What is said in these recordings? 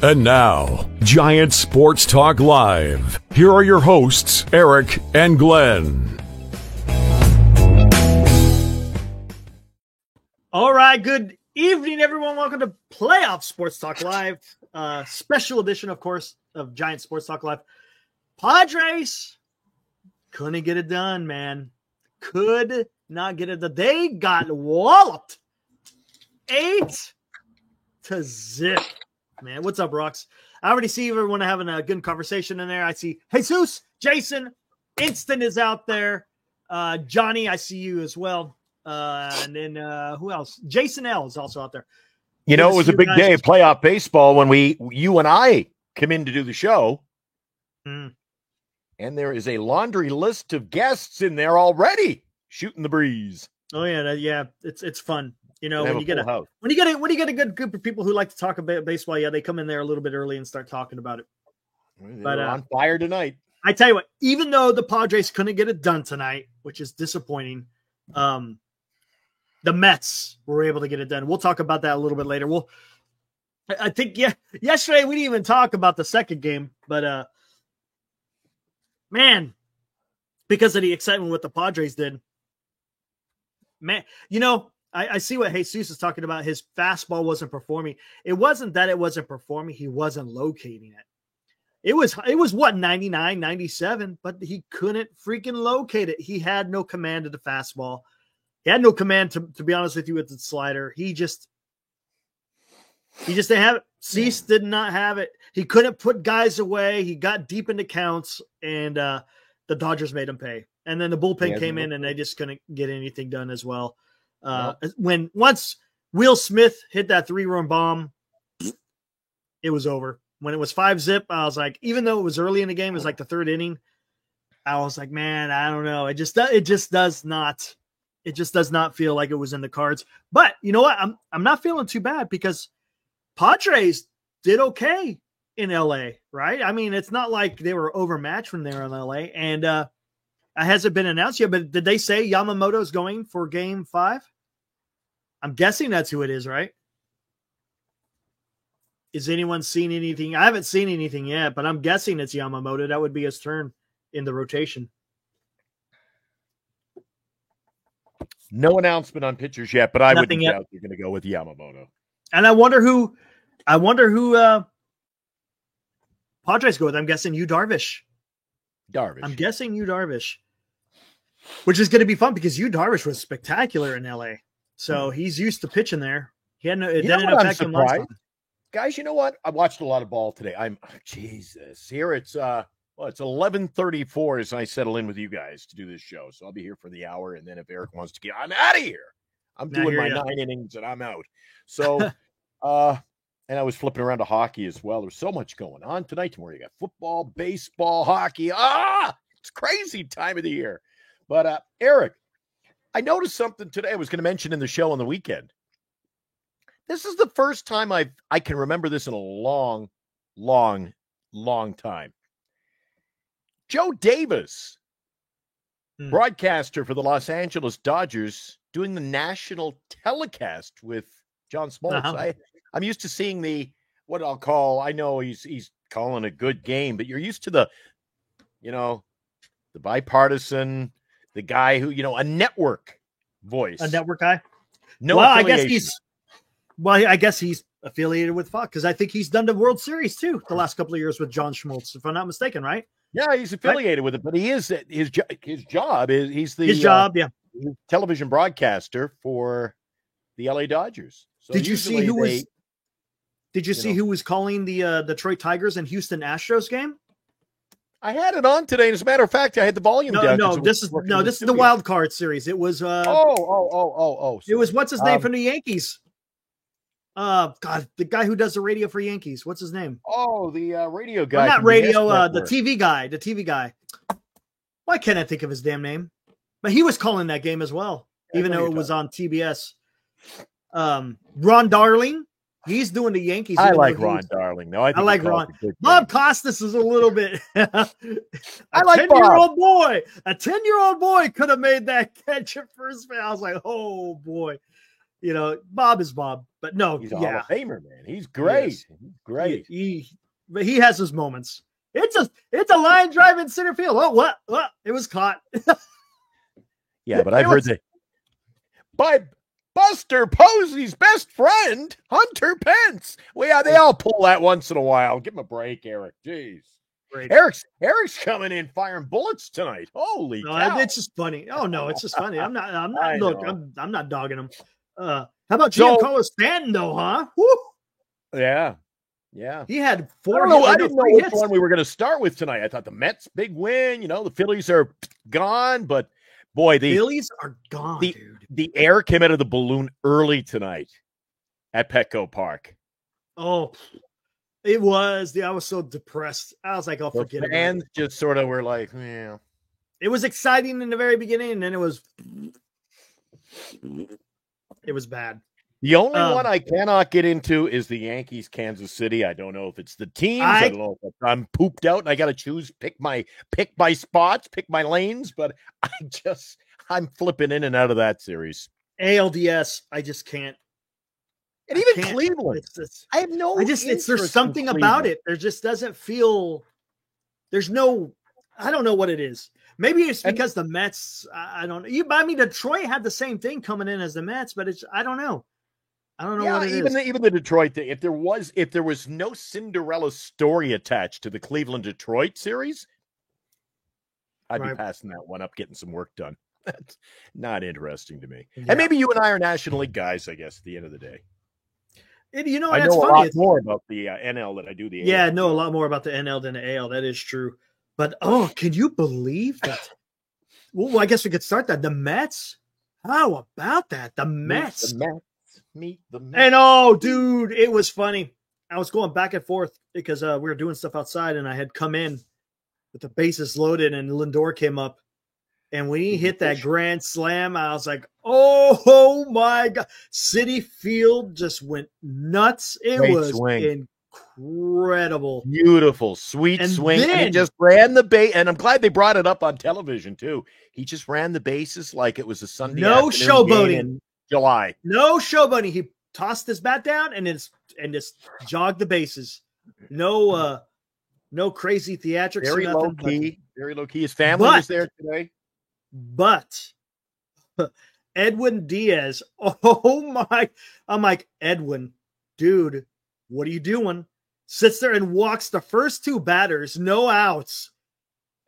And now, Giant Sports Talk Live. Here are your hosts, Eric and Glenn. All right, good evening, everyone. Welcome to Playoff Sports Talk Live. Special edition, of course, of Giant Sports Talk Live. Padres couldn't get it done, man. Could not get it done. They got walloped 8-0. Man, what's up, Rocks? I already see everyone having a good conversation in there. I see Jesus, Jason, Instant is out there. Johnny, I see you as well. And then who else? Jason L is also out there. You know, it was a big day of playoff baseball when you and I come in to do the show. And there is a laundry list of guests in there already shooting the breeze. Oh yeah, it's fun. You know, when you get a good group of people who like to talk about baseball, they come in there a little bit early and start talking about it. But on fire tonight. I tell you what, even though the Padres couldn't get it done tonight, which is disappointing, the Mets were able to get it done. We'll talk about that a little bit later. I think yesterday we didn't even talk about the second game, but man, because of the excitement what the Padres did, man, you know. I see what Jesus is talking about. His fastball wasn't performing. It wasn't that it wasn't performing. He wasn't locating it. It was what, 99, 97, but he couldn't freaking locate it. He had no command of the fastball. He had no command, to be honest with you, with the slider. He just didn't have it. Cease did not have it. He couldn't put guys away. He got deep into counts, and the Dodgers made him pay. And then the bullpen came in, and they just couldn't get anything done as well. Once Will Smith hit that 3-run bomb, it was over. When it was 5-0, I was like, even though it was early in the game, it was like the third inning, I was like, man, I don't know. It just does not feel like it was in the cards. But you know what? I'm not feeling too bad because Padres did okay in LA, right? I mean, it's not like they were overmatched when they were in LA, and it hasn't been announced yet, but did they say Yamamoto's going for Game 5? I'm guessing that's who it is, right? Is anyone seen anything? I haven't seen anything yet, but I'm guessing it's Yamamoto. That would be his turn in the rotation. No announcement on pitchers yet, but I wouldn't doubt you're going to go with Yamamoto. And I wonder who Padres go with. I'm guessing Yu Darvish. I'm guessing Yu Darvish. Which is going to be fun because Yu Darvish was spectacular in LA. So he's used to pitching there. He had no. It didn't affect him last time. Guys, you know what? I watched a lot of ball today. Jesus. Here it's 11:34 as I settle in with you guys to do this show. So I'll be here for the hour, and then if Eric wants to get, I'm out of here. I'm doing my 9 innings and I'm out. So, and I was flipping around to hockey as well. There's so much going on tonight. Tomorrow you got football, baseball, hockey. It's crazy time of the year. But Eric, I noticed something today I was going to mention in the show on the weekend. This is the first time I can remember this in a long, long, long time. Joe Davis, broadcaster for the Los Angeles Dodgers, doing the national telecast with John Smoltz. I'm used to seeing what I'll call, I know he's calling a good game, but you're used to the bipartisan, the guy who, a network voice. A network guy? No, well, I guess he's affiliated with Fox because I think he's done the World Series too the last couple of years with John Schmaltz, if I'm not mistaken, right? Yeah, he's affiliated with it, but he is his job is he's the television broadcaster for the LA Dodgers. So did you see who was calling the Detroit Tigers and Houston Astros game? I had it on today, and as a matter of fact, I had the volume down. This is the wild card series. It was It was what's his name from the Yankees? God, the guy who does the radio for Yankees. What's his name? Oh, the radio guy. Not radio, the TV guy. The TV guy. Why can't I think of his damn name? But he was calling that game as well, even though it was on TBS. Ron Darling. He's doing the Yankees. I like Ron Darling, though. I like Ron. Bob Costas is a little bit. I like 10-year-old boy. A 10-year-old boy could have made that catch at first base. I was like, oh boy. Bob is Bob, but no, he's a Hall of Famer, man. He's great. He's great. But he has his moments. It's a line drive in center field. Oh, what? It was caught. Yeah, but I've heard that by Buster Posey's best friend, Hunter Pence. Well, yeah, they all pull that once in a while. Give him a break, Eric. Jeez. Great. Eric's coming in firing bullets tonight. Holy cow. It's just funny. Oh no, it's just funny. I'm not dogging him. How about Giancarlo Stanton though, huh? Woo! Yeah. He had 4 I didn't know which one we were going to start with tonight. I thought the Mets big win, the Phillies are gone, but boy, the Phillies are gone, dude. The air came out of the balloon early tonight at Petco Park. Oh, it was. I was so depressed. I was like, forget it. Fans just sort of were like, yeah. It was exciting in the very beginning, and then it was bad. The only one I cannot get into is the Yankees, Kansas City. I don't know if it's the teams. I don't know if I'm pooped out and I got to pick my spots, pick my lanes, but I'm flipping in and out of that series. ALDS, I just can't. And even Cleveland. I have no there's something about it. There just doesn't feel, I don't know what it is. Maybe it's because the Mets, I don't know. Detroit had the same thing coming in as the Mets, but I don't know. I don't know what it is. Even the Detroit thing, if there was no Cinderella story attached to the Cleveland Detroit series, I'd be passing that one up, getting some work done. That's not interesting to me. Yeah. And maybe you and I are National League guys, I guess, at the end of the day. I know a lot more about the NL than I do the AL. Yeah, I know a lot more about the NL than the AL. That is true. But, can you believe that? Well, I guess we could start that. The Mets? How about that? The Mets. Meet the Mets. And, dude, it was funny. I was going back and forth because we were doing stuff outside, and I had come in with the bases loaded, and Lindor came up. And when he hit that grand slam, I was like, oh my God. Citi Field just went nuts. It was incredible. Beautiful, sweet swing. And he just ran the base. And I'm glad they brought it up on television, too. He just ran the bases like it was a Sunday No showboating. In July. No showboating. He tossed his bat down and just jogged the bases. No crazy theatrics. Very low key. Very low key. His family was there today. But Edwin Diaz, oh my, I'm like, Edwin, dude, what are you doing? Sits there and walks the first 2 batters, no outs.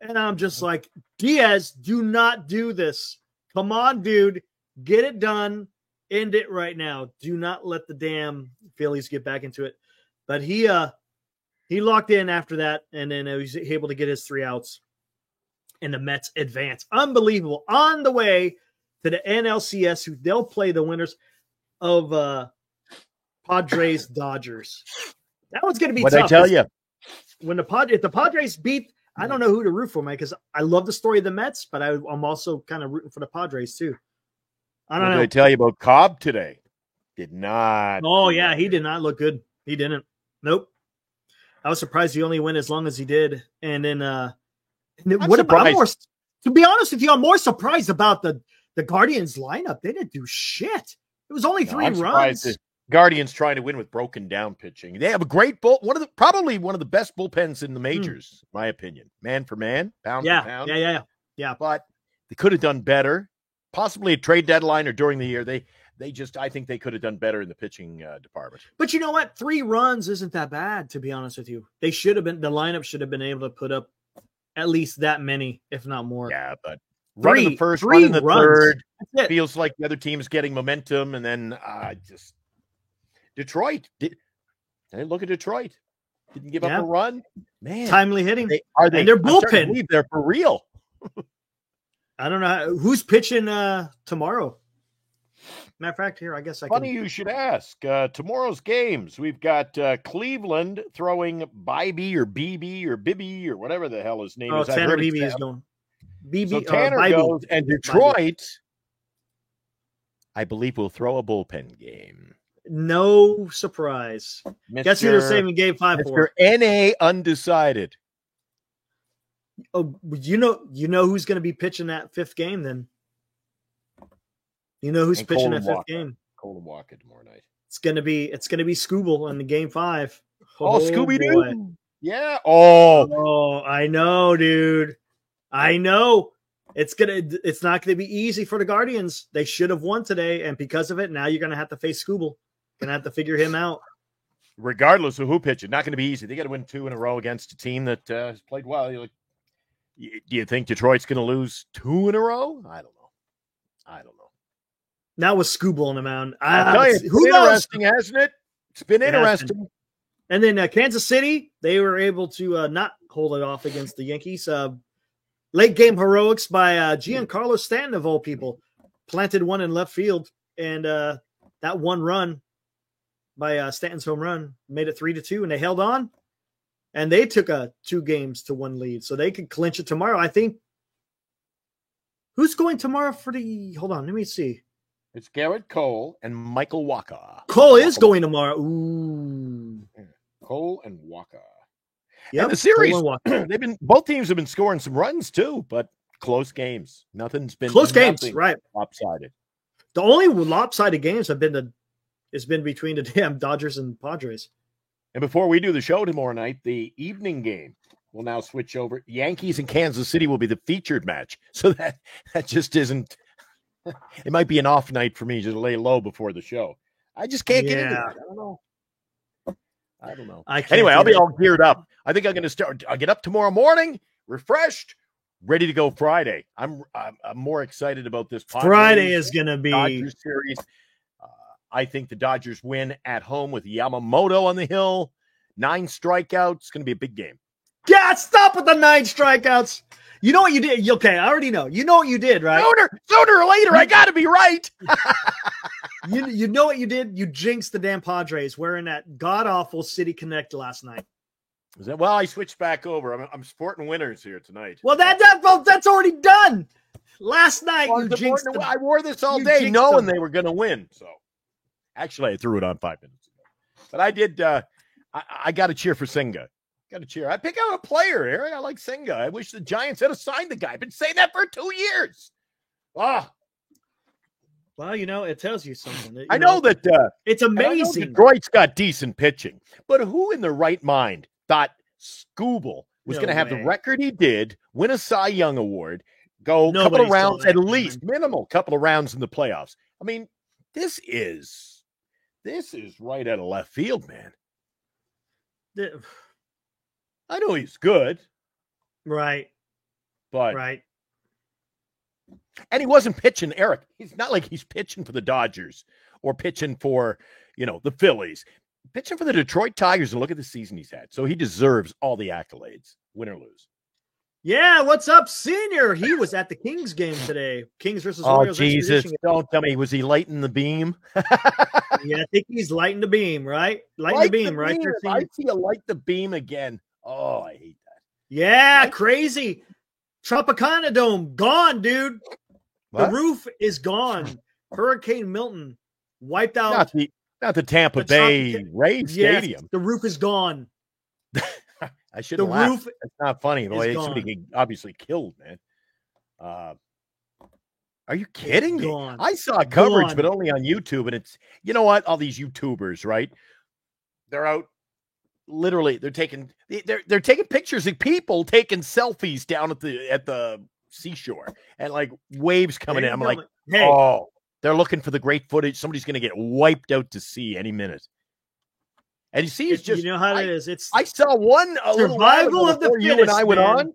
And I'm just like, Diaz, do not do this. Come on, dude, get it done. End it right now. Do not let the damn Phillies get back into it. But he locked in after that, and then he was able to get his 3 outs. And the Mets advance. Unbelievable. On the way to the NLCS, who they'll play the winners of Padres Dodgers. That one's going to be tough. What I tell you? If the Padres beat, I don't know who to root for, man, because I love the story of the Mets, but I'm also kind of rooting for the Padres too. I don't know. What did I tell you about Cobb today? Did not. Oh, yeah, he did not look good. He didn't. Nope. I was surprised he only went as long as he did. And then to be honest with you, I'm more surprised about the Guardians lineup. They didn't do shit. It was only 3 runs. Guardians trying to win with broken down pitching. They have a great probably one of the best bullpens in the majors, in my opinion. Man for man, pound for pound. Yeah. But they could have done better. Possibly a trade deadline or during the year. I think they could have done better in the pitching department. But you know what? 3 runs isn't that bad, to be honest with you. The lineup should have been able to put up at least that many, if not more. Yeah, but running the first, running the third, feels like the other team's getting momentum, and then Detroit. Look at Detroit. Didn't give up a run. Man, timely hitting. And their bullpen. They're for real. I don't know who's pitching tomorrow. Matter of fact, here I guess Funny you should ask. Tomorrow's games, we've got Cleveland throwing Bibee or BB or Bibby or whatever the hell his name is. Tanner Bibee is going. BB. So Tanner goes, and Detroit, I believe, will throw a bullpen game. No surprise. Guess who they're saving Game 5 for? NA undecided. Oh, you know who's going to be pitching that 5th game then? You know who's pitching that 5th game? Cole and Walker tomorrow night. It's gonna be Scooble in the Game 5. Oh, Scooby-Doo. Yeah. Oh, I know, dude. I know. It's not gonna be easy for the Guardians. They should have won today, and because of it, now you're gonna have to face Scooble. Gonna have to figure him out. Regardless of who pitches, not going to be easy. They got to win 2 in a row against a team that has played well. Do you think Detroit's going to lose 2 in a row? I don't know. Now with Scooble on the mound, I'll tell you, it's been interesting, hasn't it? It's been interesting. And then Kansas City, they were able to not hold it off against the Yankees. Late game heroics by Giancarlo Stanton, of all people, planted one in left field, and that one run by Stanton's home run made it 3-2, and they held on, and they took a 2-1 lead, so they could clinch it tomorrow. I think. Who's going tomorrow for the? Hold on, let me see. It's Garrett Cole and Michael Wacha. Cole is going tomorrow. Ooh, Cole and Wacha. Yeah, the series. Both teams have been scoring some runs too, but close games. Nothing's been close games, right? Lopsided. The only lopsided games have been it's been between the damn Dodgers and Padres. And before we do the show tomorrow night, the evening game will now switch over. Yankees and Kansas City will be the featured match. So that just isn't. It might be an off night for me just to lay low before the show. I just can't get into it. I don't know. Anyway, I'll be all geared up. I think I'm going to start. I'll get up tomorrow morning, refreshed, ready to go Friday. I'm more excited about this. Friday is going to be Dodgers series. I think the Dodgers win at home with Yamamoto on the hill. 9 strikeouts. It's going to be a big game. Yeah, stop with the 9 strikeouts. You know what you did? Okay, I already know. You know what you did, right? Sooner or later, I got to be right. You know what you did? You jinxed the damn Padres wearing that god-awful City Connect last night. Well, I switched back over. I'm supporting winners here tonight. Well, that's already done. Last night, you jinxed them. I wore this all day knowing they were going to win, so. Actually, I threw it on 5 minutes ago. But I did. I got to cheer for Senga. Got to cheer. I pick out a player, Eric. I like Senga. I wish the Giants had signed the guy. I've been saying that for 2 years. Ah. Well, it tells you something. I know that it's amazing. Detroit's got decent pitching. But who in their right mind thought Scooble was going to have the record he did, win a Cy Young Award, go a couple of rounds at least, minimal couple of rounds in the playoffs? I mean, this is right out of left field, man. I know he's good. Right. But right. And he wasn't pitching, Eric. He's not like he's pitching for the Dodgers or pitching for, the Phillies. Pitching for the Detroit Tigers, and look at the season he's had. So he deserves all the accolades, win or lose. Yeah, what's up, Senior? He was at the Kings game today. Kings versus Orioles. Oh, Jesus. Don't tell me. Was he lighting the beam? Yeah, I think he's lighting the beam, right? Lighting the beam, right? I see you light the beam again. Oh, I hate that. Yeah, crazy. Tropicana Dome, gone, dude. What? The roof is gone. Hurricane Milton wiped out. Not the Tampa Bay Rays Stadium. The roof is gone. I shouldn't laugh. Roof That's not funny. The way somebody obviously killed, man. Are you kidding me? I saw coverage, but only on YouTube. And it's, you know what? All these YouTubers, right? They're out. Literally, they're taking pictures of people taking selfies down at the seashore, and like waves coming in. I'm like, oh, they're looking for the great footage. Somebody's going to get wiped out to sea any minute. And you see, it's just, you know how it is. It's I saw one survival of the fittest. You and I went on.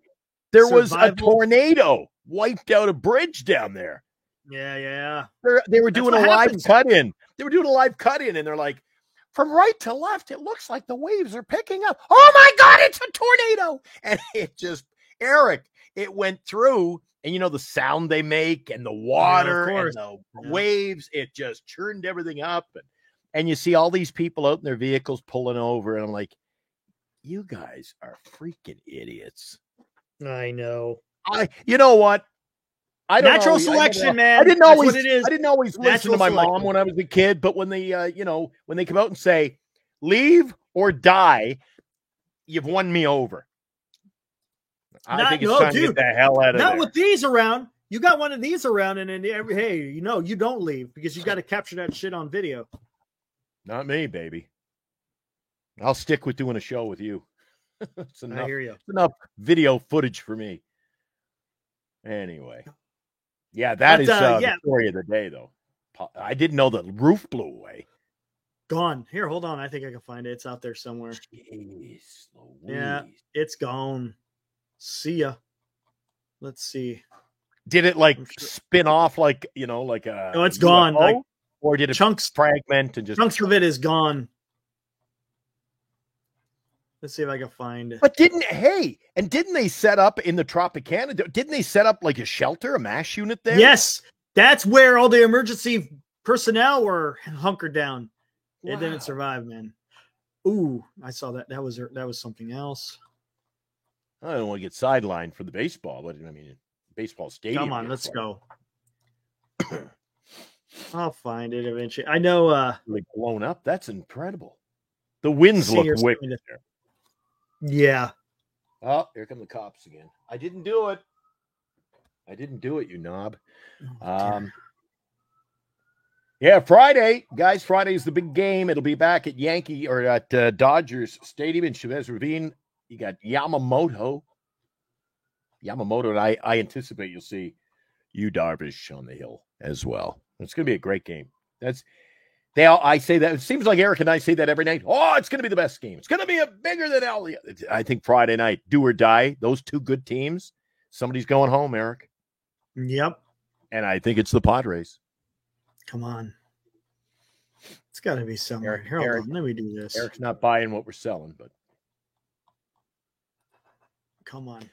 There was a tornado wiped out a bridge down there. Yeah. They were doing a live cut in. They were doing a live cut in, and they're like, from right to left, it looks like the waves are picking up. Oh my God, it's a tornado! And it just, Eric, it went through, and the sound they make, and the water, and the waves, it just churned everything up. And you see all these people out in their vehicles pulling over, and I'm like, you guys are freaking idiots. I know. You know what? Natural selection, man. I didn't always listen to my mom when I was a kid, but when they, when they come out and say, leave or die, you've won me over. I think it's time to get the hell out of there. Not with these around. You got one of these around, and then hey, you don't leave because you got to capture that shit on video. Not me, baby. I'll stick with doing a show with you. It's enough, I hear you. It's enough video footage for me. Anyway. Yeah, that is the story of the day, though. I didn't know the roof blew away. Gone. Here, hold on. I think I can find it. It's out there somewhere. Jeez, Louise. Yeah, it's gone. See ya. Let's see. Did it spin off like a? No, it's gone. Like, or did it chunks fragment and just chunks of it is gone? Let's see if I can find it. But didn't they set up in the Tropicana? Didn't they set up like a shelter, a MASH unit there? Yes, that's where all the emergency personnel were hunkered down. Wow. It didn't survive, man. Ooh, I saw that. That was something else. I don't want to get sidelined for the baseball, but I mean, baseball stadium. Come on, let's go. I'll find it eventually. I know. Really blown up. That's incredible. The winds look wicked there. Yeah. Oh, here come the cops again. I didn't do it. You knob. Yeah, Friday, guys. Friday is the big game. It'll be back at Dodgers Stadium in Chavez Ravine. You got Yamamoto, and I anticipate you'll see Yu Darvish on the hill as well. It's going to be a great game. I say that. It seems like Eric and I say that every night. Oh, it's going to be the best game. It's going to be bigger than Elliott. I think Friday night, do or die. Those two good teams. Somebody's going home, Eric. Yep. And I think it's the Padres. Come on. It's got to be somewhere. Hold on. Let me do this. Eric's not buying what we're selling, but. Come on.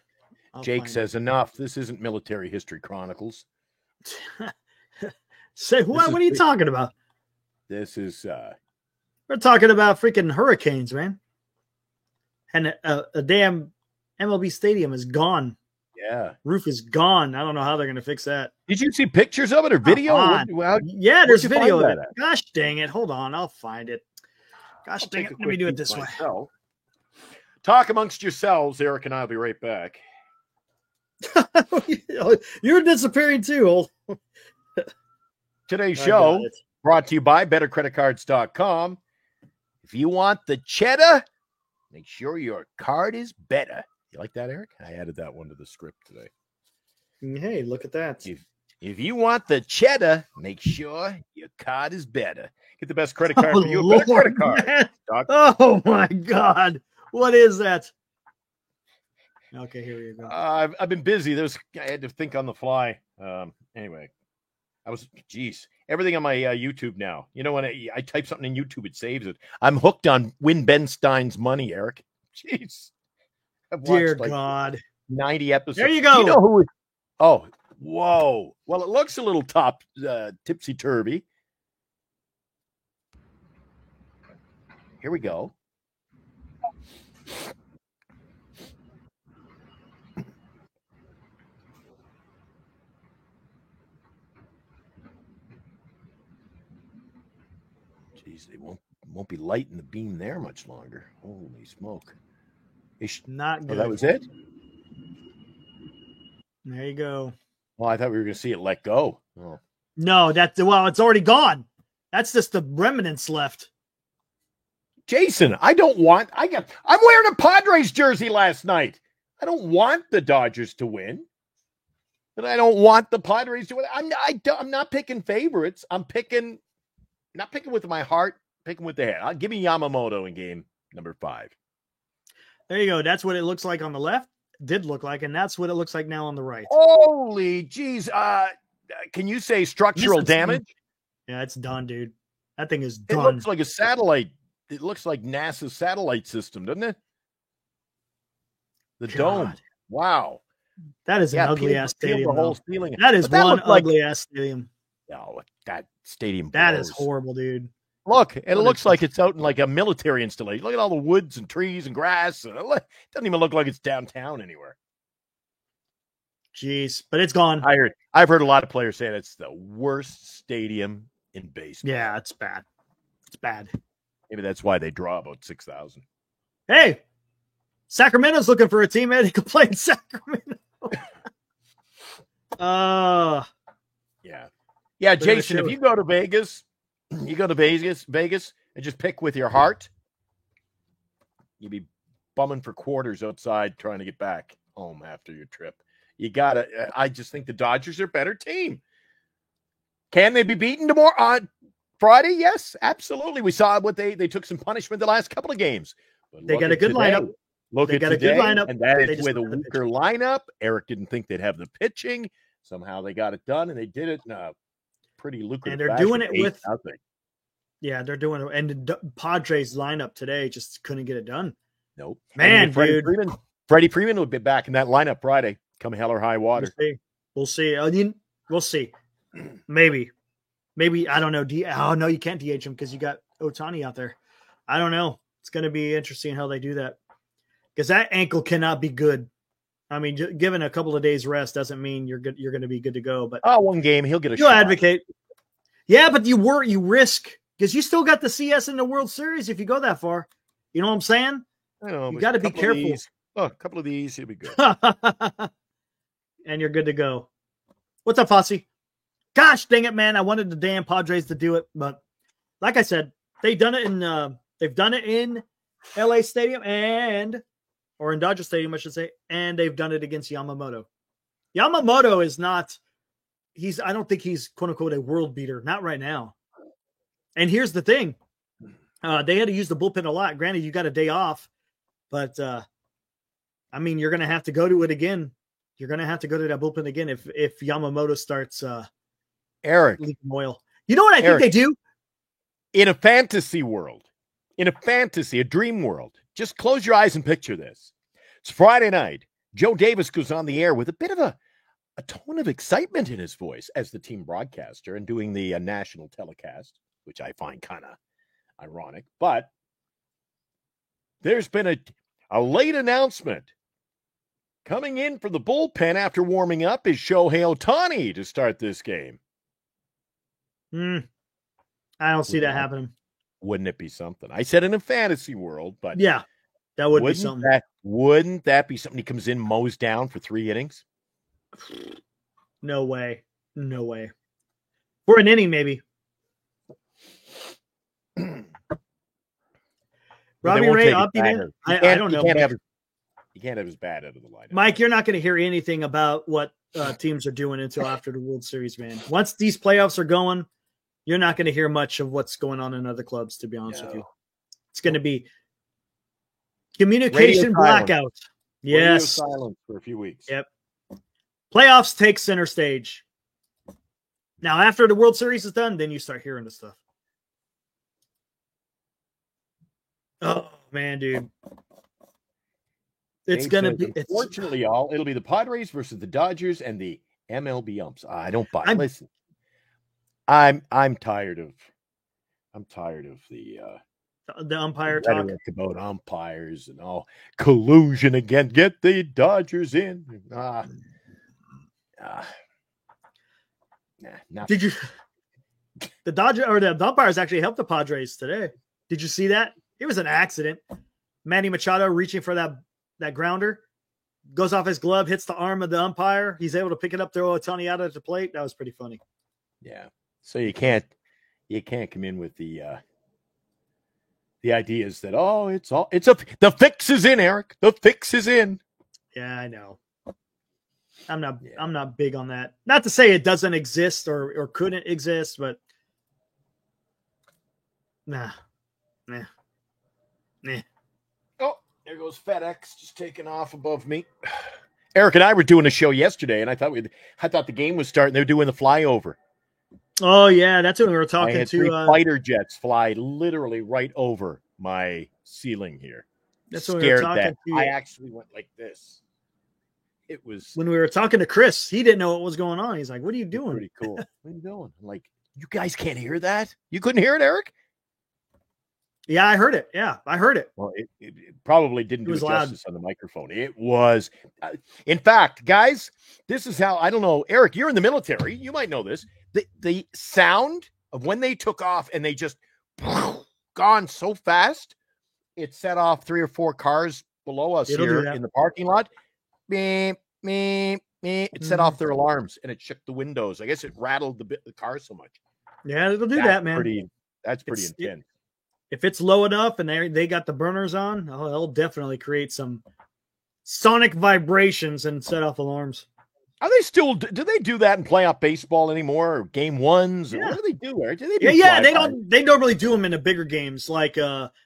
Jake says enough. This isn't Military History Chronicles. Say what? What are you talking about? This is we're talking about freaking hurricanes, man. And a damn MLB stadium is gone. Yeah. Roof is gone. I don't know how they're gonna fix that. Did you see pictures of it or video? Yeah, there's video of it. Gosh dang it. Hold on, I'll find it. Gosh dang it. Let me do it this way. Talk amongst yourselves. Eric and I'll be right back. You're disappearing too. Today's show brought to you by BetterCreditCards.com. If you want the cheddar, make sure your card is better. You like that, Eric? I added that one to the script today. Hey, look at that. If you want the cheddar, make sure your card is better. Get the best credit card for you. Better credit card. Oh, my God. What is that? Okay, here you go. I've been busy. I had to think on the fly. Anyway, everything on my YouTube now. You know, when I type something in YouTube, it saves it. I'm hooked on Win Ben Stein's Money, Eric. Jeez. Dear God. 90 episodes. There you go. You know who? Oh, whoa. Well, it looks a little tipsy-turvy. Here we go. Jeez, they won't be lighting the beam there much longer. Holy smoke. Not good. Oh, that was it? There you go. Well, I thought we were going to see it let go. Oh. No, it's already gone. That's just the remnants left. Jason, I'm wearing a Padres jersey last night. I don't want the Dodgers to win. And I don't want the Padres to win. I'm not picking favorites. Not picking with my heart, picking with the head. I'll give me Yamamoto in game number 5. There you go. That's what it looks like on the left. Did look like, and that's what it looks like now on the right. Holy jeez. Can you say structural damage? Yeah, it's done, dude. That thing is It done. looks like a satellite. It looks like NASA's satellite system, doesn't it? The dome. Wow. That is an ugly ass stadium. The whole ceiling. That is one ugly ass stadium. No, that stadium. That is horrible, dude. Look, it looks like it's out in like a military installation. Look at all the woods and trees and grass. It doesn't even look like it's downtown anywhere. Jeez, but it's gone. I've heard a lot of players say it's the worst stadium in baseball. Yeah, it's bad. It's bad. Maybe that's why they draw about 6,000. Hey, Sacramento's looking for a team. They can play in Sacramento. Uh, Yeah, They're gonna Jason, show if it. you go to Vegas, and just pick with your heart, you'd be bumming for quarters outside trying to get back home after your trip. I just think the Dodgers are a better team. Can they be beaten tomorrow on Friday? Yes, absolutely. We saw what they took some punishment the last couple of games. But They got a good lineup. Look They at got a good today, lineup. and that They is just with a don't have the weaker lineup. Eric didn't think they'd have the pitching. Somehow they got it done, and they did it in a pretty lucrative And they're fashion, doing it with 8-0. Yeah, they're doing it. And the Padres lineup today just couldn't get it done. Nope. Man, Freddie dude. Freddie Freeman will be back in that lineup Friday, come hell or high water. We'll see. We'll see. Maybe. I don't know. Oh, no, you can't DH him because you got Ohtani out there. I don't know. It's going to be interesting how they do that because that ankle cannot be good. I mean, given a couple of days rest doesn't mean you're good. You're going to be good to go. But one game he'll get a you'll shot. Advocate. Yeah, but you risk because you still got the CS in the World Series if you go that far. You know what I'm saying? I know, you got to be careful. A couple of these, he'll be good. And you're good to go. What's up, Fosse? Gosh dang it, man! I wanted the damn Padres to do it, but like I said, they've done it in LA Stadium or in Dodger Stadium, I should say, and they've done it against Yamamoto. Yamamoto is not. I don't think he's quote unquote a world beater. Not right now. And here's the thing: they had to use the bullpen a lot. Granted, you got a day off, but I mean, you're going to have to go to it again. You're going to have to go to that bullpen again if Yamamoto starts Eric leaking oil. You know what I think they do? In a fantasy world, a dream world, just close your eyes and picture this. It's Friday night. Joe Davis goes on the air with a bit of a tone of excitement in his voice as the team broadcaster and doing the national telecast, which I find kind of ironic. But there's been a late announcement. Coming in for the bullpen after warming up is Shohei Ohtani to start this game. I don't see that happening. Wouldn't it be something? I said in a fantasy world, but yeah, that would be something. Wouldn't that be something? He comes in, mows down for 3 innings. No way. For an inning, maybe. Robbie Ray, I don't know. You can't have his bat out of the lineup. Mike, you're not going to hear anything about what teams are doing until after the World Series, man. Once these playoffs are going, you're not going to hear much of what's going on in other clubs, to be honest with you. It's going to be communication blackout. Yes. Silence for a few weeks. Yep. Playoffs take center stage. Now, after the World Series is done, then you start hearing the stuff. Oh, man, dude. It's going to be. Unfortunately, it'll be the Padres versus the Dodgers and the MLB umps. I don't buy it. Listen, I'm tired of the umpire talk about umpires and all collusion again. Get the Dodgers in. Did you? The Dodger or the umpires actually helped the Padres today. Did you see that? It was an accident. Manny Machado reaching for that grounder, goes off his glove, hits the arm of the umpire. He's able to pick it up, throw Ohtani out at the plate. That was pretty funny. Yeah. So you can't come in with the ideas that the fix is in, Eric. The fix is in. Yeah, I know. I'm not big on that. Not to say it doesn't exist or couldn't exist, but nah. Oh, there goes FedEx just taking off above me. Eric and I were doing a show yesterday, and I thought the game was starting. They were doing the flyover. Oh yeah, that's when we were talking I had 3 fighter jets fly literally right over my ceiling here. That's when we were talking to. I actually went like this. It was when we were talking to Chris. He didn't know what was going on. He's like, "What are you doing?" Pretty cool. What are you doing? I'm like, you guys can't hear that? You couldn't hear it, Eric? Yeah, I heard it. Yeah, I heard it. Well, it probably didn't do justice on the microphone. It was, in fact, guys, this is how, I don't know, Eric, you're in the military. You might know this. The sound of when they took off and they just gone so fast, it set off 3 or 4 cars below us here in the parking lot. Beep, beep, It set off their alarms and it shook the windows. I guess it rattled the car so much. Yeah, it'll do that, man. That's pretty intense. If it's low enough and they got the burners on, they'll definitely create some sonic vibrations and set off alarms. Are they still? Do they do that in playoff baseball anymore? Or game ones? Yeah. What do they do? Or do they do They don't. They normally do them in the bigger games, like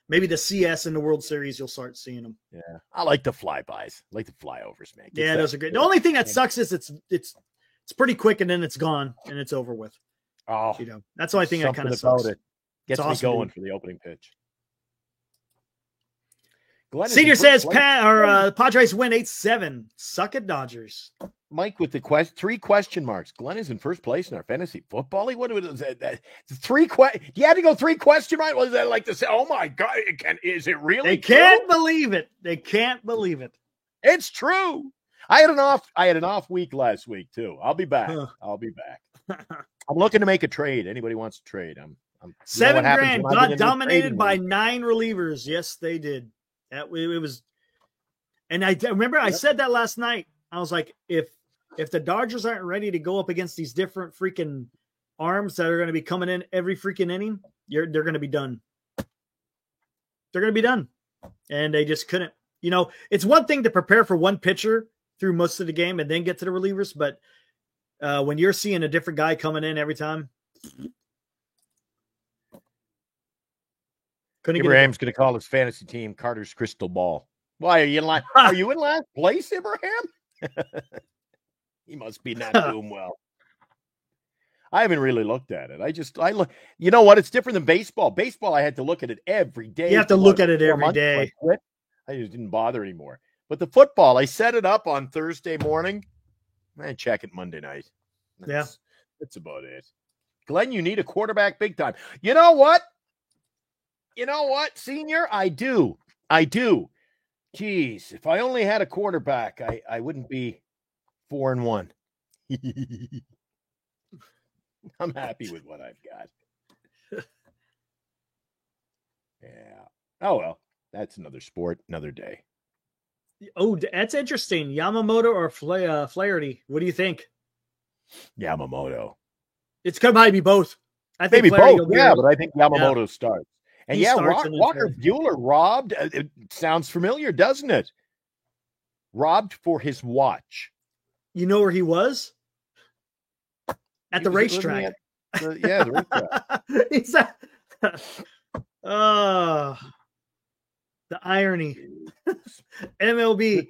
maybe the CS in the World Series. You'll start seeing them. Yeah, I like the flybys. I like the flyovers, man. Those are great. The only thing that sucks is it's pretty quick and then it's gone and it's over with. Oh, that's the only thing that kind of sucks. It gets me going for the opening pitch. Senior says Padres win 8-7. Suck it, Dodgers. Mike with the 3 question marks. Glenn is in first place in our fantasy football league. What was that? 3 you had to go 3 question marks? Was that like to say, oh my God, is it really? They can't believe it. They can't believe it. It's true. I had an off week last week too. I'll be back. I'll be back. I'm looking to make a trade. Anybody wants to trade? I'm $7,000 got dominated by 9 relievers. Yes, they did. It was, and I remember I said that last night. I was like, if the Dodgers aren't ready to go up against these different freaking arms that are going to be coming in every freaking inning, they're going to be done. They're going to be done, and they just couldn't. It's one thing to prepare for one pitcher through most of the game and then get to the relievers, but when you're seeing a different guy coming in every time. Abraham's going to call his fantasy team Carter's Crystal Ball. Why are you in last? Are you in last place, Abraham? He must be not doing well. I haven't really looked at it. I look. You know what? It's different than baseball. Baseball, I had to look at it every day. You have to look at it every day. I just didn't bother anymore. But the football, I set it up on Thursday morning. I check it Monday night. That's about it. Glenn, you need a quarterback big time. You know what? Senior? I do. Jeez, if I only had a quarterback, I wouldn't be 4-1. I'm happy with what I've got. Yeah. Oh, well, that's another sport, another day. Oh, that's interesting. Yamamoto or Flaherty? What do you think? Yamamoto. It's going to probably be both. I think maybe both, but I think Yamamoto starts. And Walker Buehler robbed. It sounds familiar, doesn't it? Robbed for his watch. You know where he was? At the racetrack. The racetrack. He's the irony. MLB.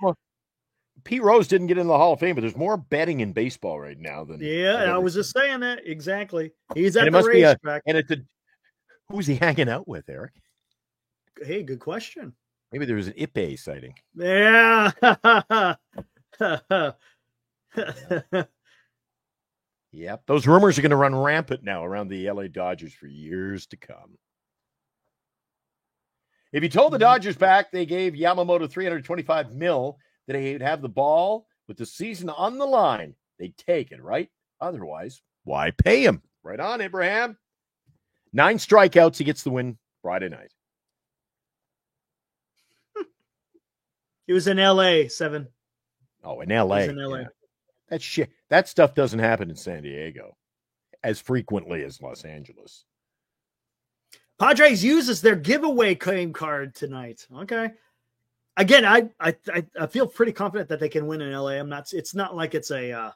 Pete Rose didn't get in the Hall of Fame, but there's more betting in baseball right now than. Yeah, I was just saying that. Exactly. He's at the racetrack. Who's he hanging out with, Eric? Hey, good question. Maybe there was an Ipe sighting. Yeah. Yep. Those rumors are going to run rampant now around the LA Dodgers for years to come. If you told the Dodgers back they gave Yamamoto $325 million that he'd have the ball with the season on the line, they'd take it, right? Otherwise, why pay him? Right on, Abraham. 9 strikeouts, he gets the win Friday night. He was in LA, 7. Oh, in LA. He was in LA. Yeah. That shit. That stuff doesn't happen in San Diego as frequently as Los Angeles. Padres uses their giveaway claim card tonight. Okay. Again, I feel pretty confident that they can win in LA. It's not like it's inevitable.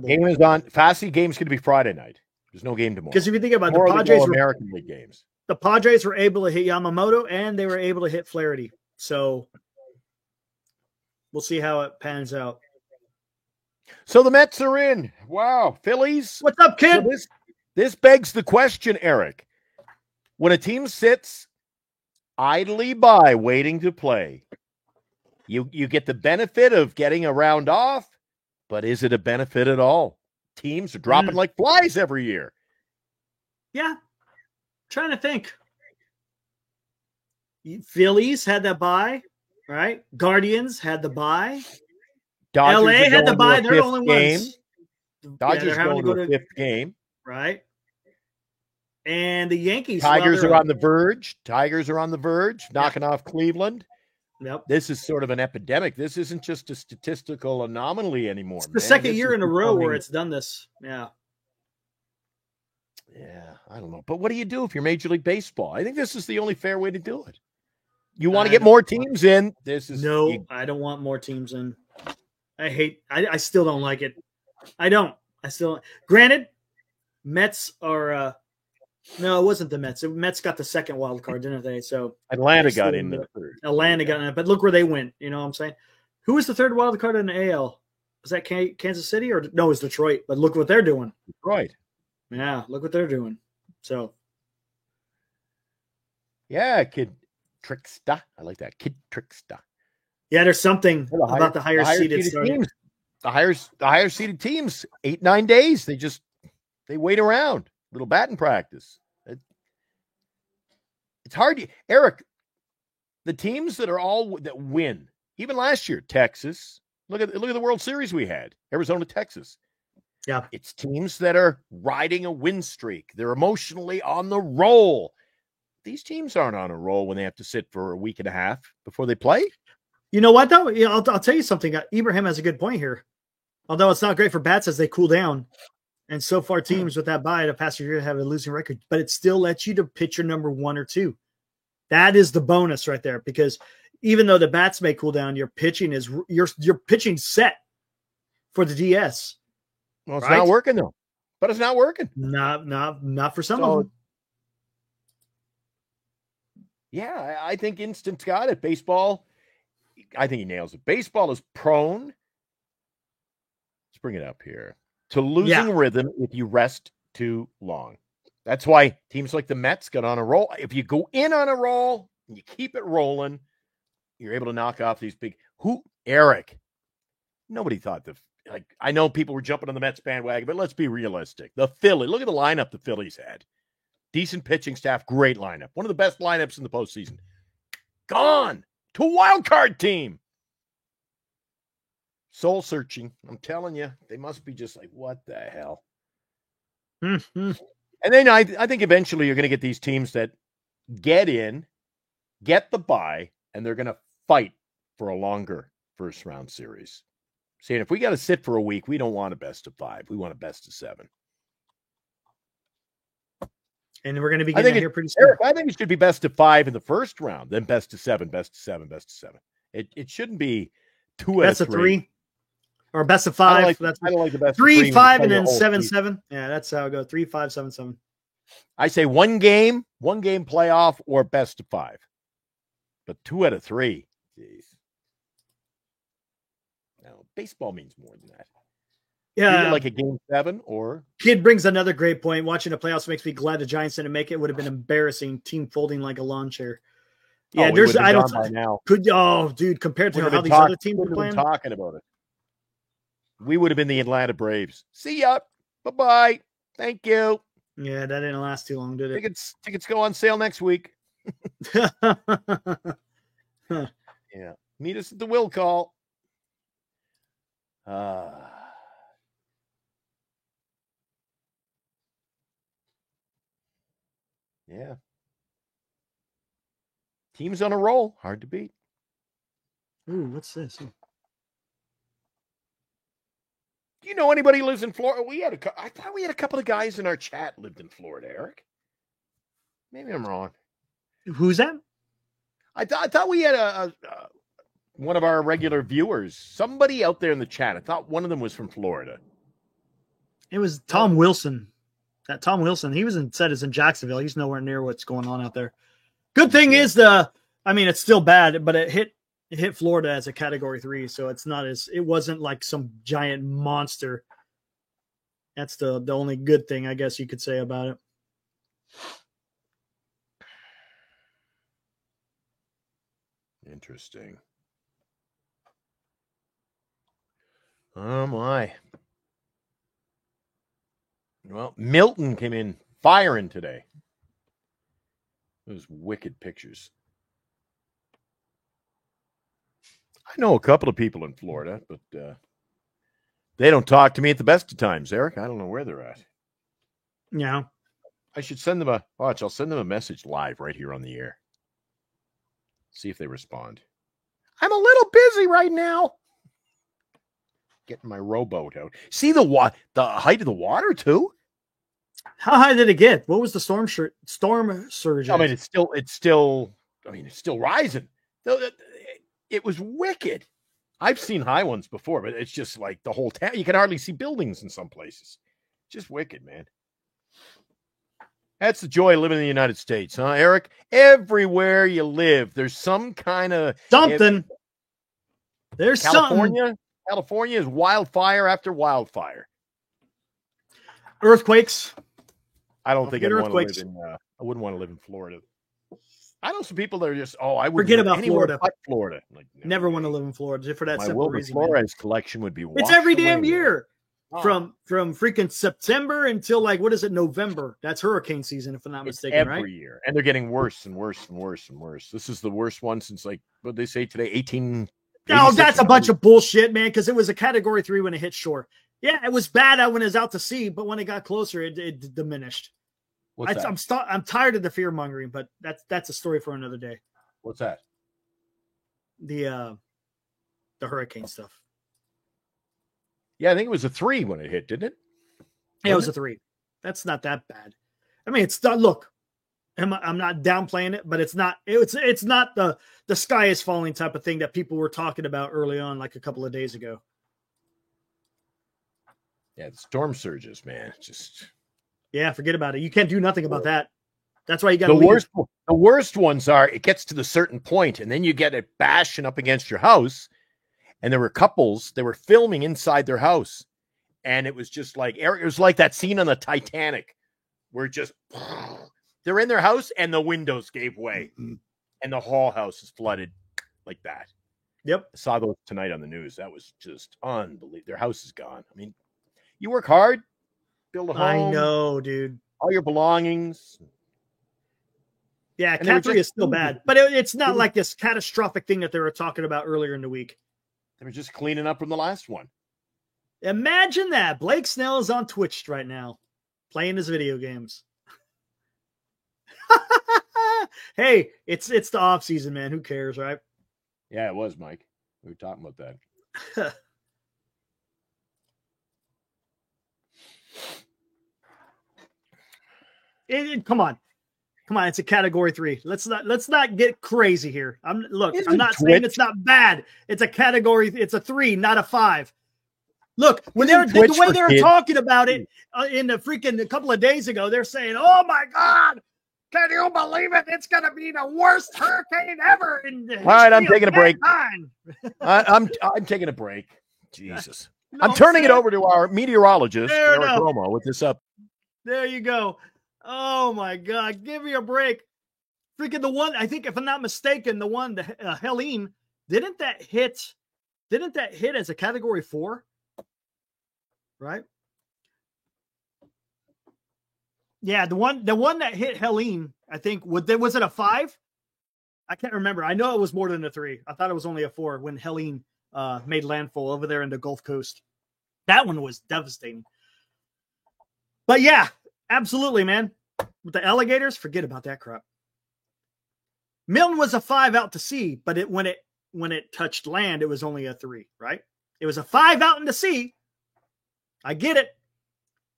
Game is on. Fassi game's going to be Friday night. There's no game tomorrow. Because if you think about it, the Padres American League games. The Padres were able to hit Yamamoto and they were able to hit Flaherty. So we'll see how it pans out. So the Mets are in. Wow. Phillies. What's up, kid? So this begs the question, Eric. When a team sits idly by waiting to play, you get the benefit of getting a round off, but is it a benefit at all? Teams are dropping like flies every year. Yeah. Trying to think. Phillies had that bye, right? Guardians had the bye. Dodgers LA had the bye. They're the only ones. Dodgers going to a 5th game. Right. And the Yankees. Tigers are on the verge. Knocking off Cleveland. Yep. This is sort of an epidemic. This isn't just a statistical anomaly anymore. It's the second year in a row where it's done this. Yeah. Yeah, I don't know. But what do you do if you're Major League Baseball? I think this is the only fair way to do it. You want to get more teams in. I don't want more teams in. I still don't like it. I don't. Granted, Mets are no, it wasn't the Mets. Mets got the second wild card, didn't they? So Atlanta got in the third. Atlanta got in, but look where they went. You know what I'm saying? Who was the third wild card in the AL? Was that Kansas City or no? It was Detroit. But look what they're doing. Detroit. Yeah, look what they're doing. So, yeah, Kid Trickster. I like that. Kid Trickster. Yeah, there's something about the higher seeded teams. The higher seeded teams, 8-9 days. They wait around. Little batting practice. It's hard. Eric, the teams that win, even last year, Texas. Look at the World Series we had. Arizona, Texas. Yeah. It's teams that are riding a win streak. They're emotionally on the roll. These teams aren't on a roll when they have to sit for a week and a half before they play. You know what, though? I'll tell you something. Ibrahim has a good point here. Although it's not great for bats as they cool down. And so far, teams with that bye the past year have a losing record. But it still lets you to pitch your number 1 or 2. That is the bonus right there. Because even though the bats may cool down, your pitching is your pitching set for the DS. Well, it's not working, though. But it's not working. Not for some of them. Yeah, I think Instant's got it. Baseball, I think he nails it. Baseball is prone. Let's bring it up here. To losing rhythm if you rest too long. That's why teams like the Mets got on a roll. If you go in on a roll and you keep it rolling, you're able to knock off these big. Eric? Nobody thought I know people were jumping on the Mets bandwagon, but let's be realistic. The Philly, look at the lineup the Phillies had. Decent pitching staff, great lineup. One of the best lineups in the postseason. Gone to a wild card team. Soul searching. I'm telling you, they must be just like, what the hell? Mm-hmm. And then I think eventually you're going to get these teams that get in, get the bye, and they're going to fight for a longer first round series. Saying if we got to sit for a week, we don't want a best of 5. We want a best of 7. And we're going to be getting here pretty soon. Eric, I think it should be best of 5 in the first round, then best of 7, best of 7, best of 7. It shouldn't be 2 best of 3 or best of 5. I don't like the best 3, 5, and then 7, 7. Yeah, that's how it goes. 3, 5, 7, 7. I say one game playoff or best of 5. But 2 out of 3. Jeez. No, baseball means more than that. Yeah, like a game 7 or. Kid brings another great point. Watching the playoffs makes me glad the Giants didn't make it. Would have been embarrassing. Team folding like a lawn chair. Yeah, I don't. By now. Dude, compared to how these other teams were playing, talking about it, we would have been the Atlanta Braves. See ya. Bye-bye. Thank you. Yeah, that didn't last too long, did it? Tickets go on sale next week. Huh. Yeah. Meet us at the Will Call. Yeah. Teams on a roll. Hard to beat. Ooh, what's this? Do you know anybody who lives in Florida? I thought we had a couple of guys in our chat lived in Florida, Eric. Maybe I'm wrong. Who's that? I thought we had one of our regular viewers, somebody out there in the chat. I thought one of them was from Florida. It was Tom Wilson. That Tom Wilson, he was in Jacksonville. He's nowhere near what's going on out there. Good thing is it's still bad, but it hit Florida as a category 3, so it wasn't like some giant monster. That's the only good thing I guess you could say about it. Interesting. Oh my. Well, Milton came in firing today. Those wicked pictures. I know a couple of people in Florida, but they don't talk to me at the best of times, Eric. I don't know where they're at. Yeah. I should send them I'll send them a message live right here on the air. See if they respond. I'm a little busy right now. Getting my rowboat out. See the height of the water too? How high did it get? What was the storm surge? I mean, it's still rising. It was wicked. I've seen high ones before, but it's just like the whole town. You can hardly see buildings in some places. Just wicked, man. That's the joy of living in the United States, huh, Eric? Everywhere you live, there's some kind of something. There's California. California is wildfire after wildfire. Earthquakes. I don't think I'd want to live in. I wouldn't want to live in Florida. I know some people that are just, I would forget about Florida. But Florida. Like, never want to live in Florida for that simple reason. Flores collection would be. It's every damn year. From freaking September until November. That's hurricane season, if I'm not mistaken, every year. And they're getting worse and worse and worse and worse. This is the worst one since what they say today, 18. No, that's a bunch of bullshit, man, because it was a Category 3 when it hit shore. Yeah, it was bad when it was out to sea, but when it got closer, it diminished. I'm tired of the fear mongering, but that's a story for another day. What's that? The hurricane stuff. Yeah, I think it was a 3 when it hit, didn't it? Yeah, it was a 3. That's not that bad. I mean, it's not. Look, I'm not downplaying it, but it's not. It's not the sky is falling type of thing that people were talking about early on, like a couple of days ago. Yeah, the storm surges, man. Yeah, forget about it. You can't do nothing about that. That's why you got the worst ones are it gets to the certain point, and then you get it bashing up against your house. And there were couples, they were filming inside their house. And it was just like, Eric, it was like that scene on the Titanic where they're in their house and the windows gave way. Mm-hmm. And the whole house is flooded like that. Yep. I saw those tonight on the news. That was just unbelievable. Their house is gone. I mean, you work hard, build a home. I know, dude. All your belongings. Yeah, Cat 3 is still bad. But it's not like this catastrophic thing that they were talking about earlier in the week. They were just cleaning up from the last one. Imagine that. Blake Snell is on Twitch right now, playing his video games. Hey, it's the off season, man. Who cares, right? Yeah, it was, Mike. We were talking about that. Come on. It's a Category 3. Let's not get crazy here. I'm not saying it's not bad. It's a Category. It's a 3, not a 5. Look, when the way they were talking about it in the freaking a couple of days ago, they're saying, "Oh my God, can you believe it? It's going to be the worst hurricane ever." All right, I'm taking a break. I'm taking a break. Jesus, I'm turning it over to our meteorologist, Eric Romo, with this up. There you go. Oh my God, give me a break. Freaking the one, I think if I'm not mistaken, the Helene, didn't that hit as a Category 4? Right? Yeah, the one that hit Helene, I think, was it a 5? I can't remember. I know it was more than a 3. I thought it was only a 4 when Helene made landfall over there in the Gulf Coast. That one was devastating. But yeah, absolutely, man. With the alligators, forget about that crap. Milton was a 5 out to sea, but when it touched land, it was only a 3, right? It was a 5 out into sea. I get it.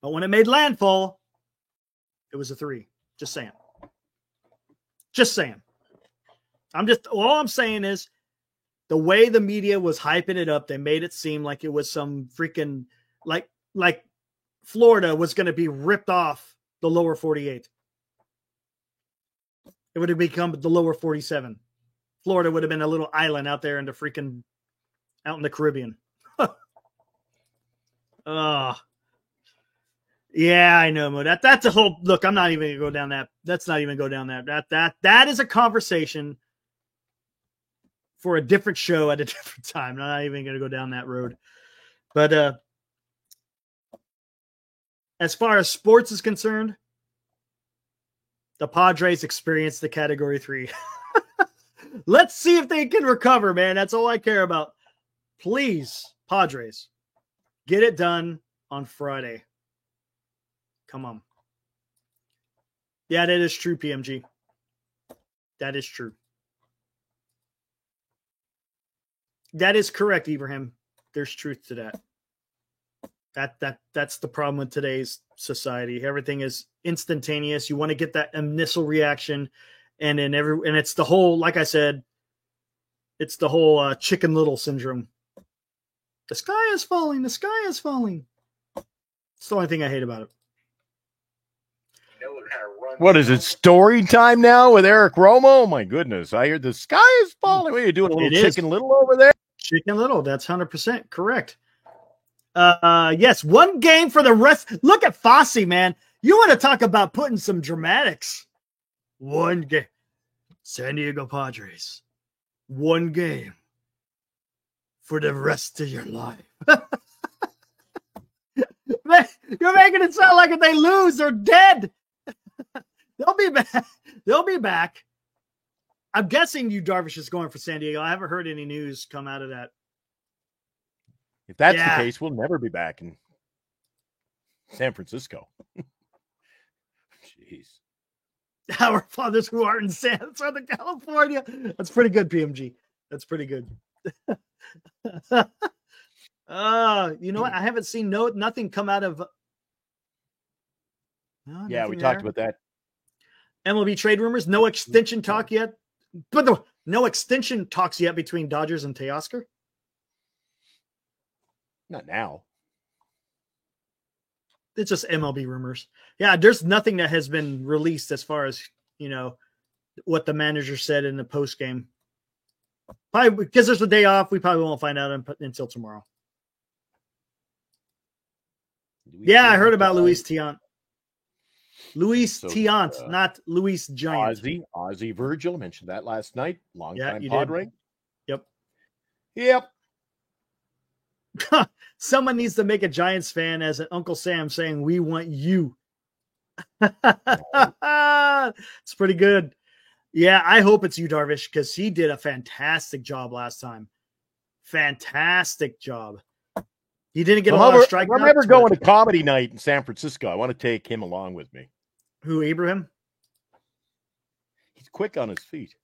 But when it made landfall, it was a 3. Just saying. All I'm saying is the way the media was hyping it up, they made it seem like it was some freaking like Florida was going to be ripped off the lower 48. It would have become the lower 47. Florida would have been a little island out there in the freaking out in the Caribbean. Yeah, I know, Mo. That's a whole look. I'm not even gonna go down that. Let's not even go down that. That is a conversation for a different show at a different time. I'm not even gonna go down that road. But as far as sports is concerned, the Padres experienced the Category 3. Let's see if they can recover, man. That's all I care about. Please, Padres, get it done on Friday. Come on. Yeah, that is true, PMG. That is true. That is correct, Ibrahim. There's truth to that. That's the problem with today's society. Everything is instantaneous. You want to get that initial reaction, and it's the whole, like I said, it's the whole Chicken Little syndrome. The sky is falling. The sky is falling. It's the only thing I hate about it. What is it? Story time now with Eric Romo? Oh my goodness! I hear the sky is falling. What are you doing? A little Chicken Little over there? Chicken Little. That's 100% correct. Yes, one game for the rest. Look at Fosse, man. You want to talk about putting some dramatics? One game. San Diego Padres. One game for the rest of your life. Man, you're making it sound like if they lose, they're dead. They'll be back. They'll be back. I'm guessing Yu Darvish is going for San Diego. I haven't heard any news come out of that. If that's the case, we'll never be back in San Francisco. Jeez. Our fathers who are in Southern California. That's pretty good, PMG. That's pretty good. You know what? I haven't seen nothing come out of. Yeah, we talked about that. MLB trade rumors. No extension talk yet. But no extension talks yet between Dodgers and Teoscar. Not now. It's just MLB rumors. Yeah, there's nothing that has been released as far as, what the manager said in the post game. Probably because there's a day off, we probably won't find out until tomorrow. Yeah, I heard about Luis Tiant. Tiant, not Luis Giant. Ozzie Virgil mentioned that last night. Long time Padre. Yep. Yep. Someone needs to make a Giants fan as an Uncle Sam saying, "We want you." It's pretty good. Yeah, I hope it's Yu Darvish because he did a fantastic job last time. Fantastic job. He didn't get a lot of strikeouts. I'm ever going to comedy night in San Francisco. I want to take him along with me. Who, Ibrahim? He's quick on his feet.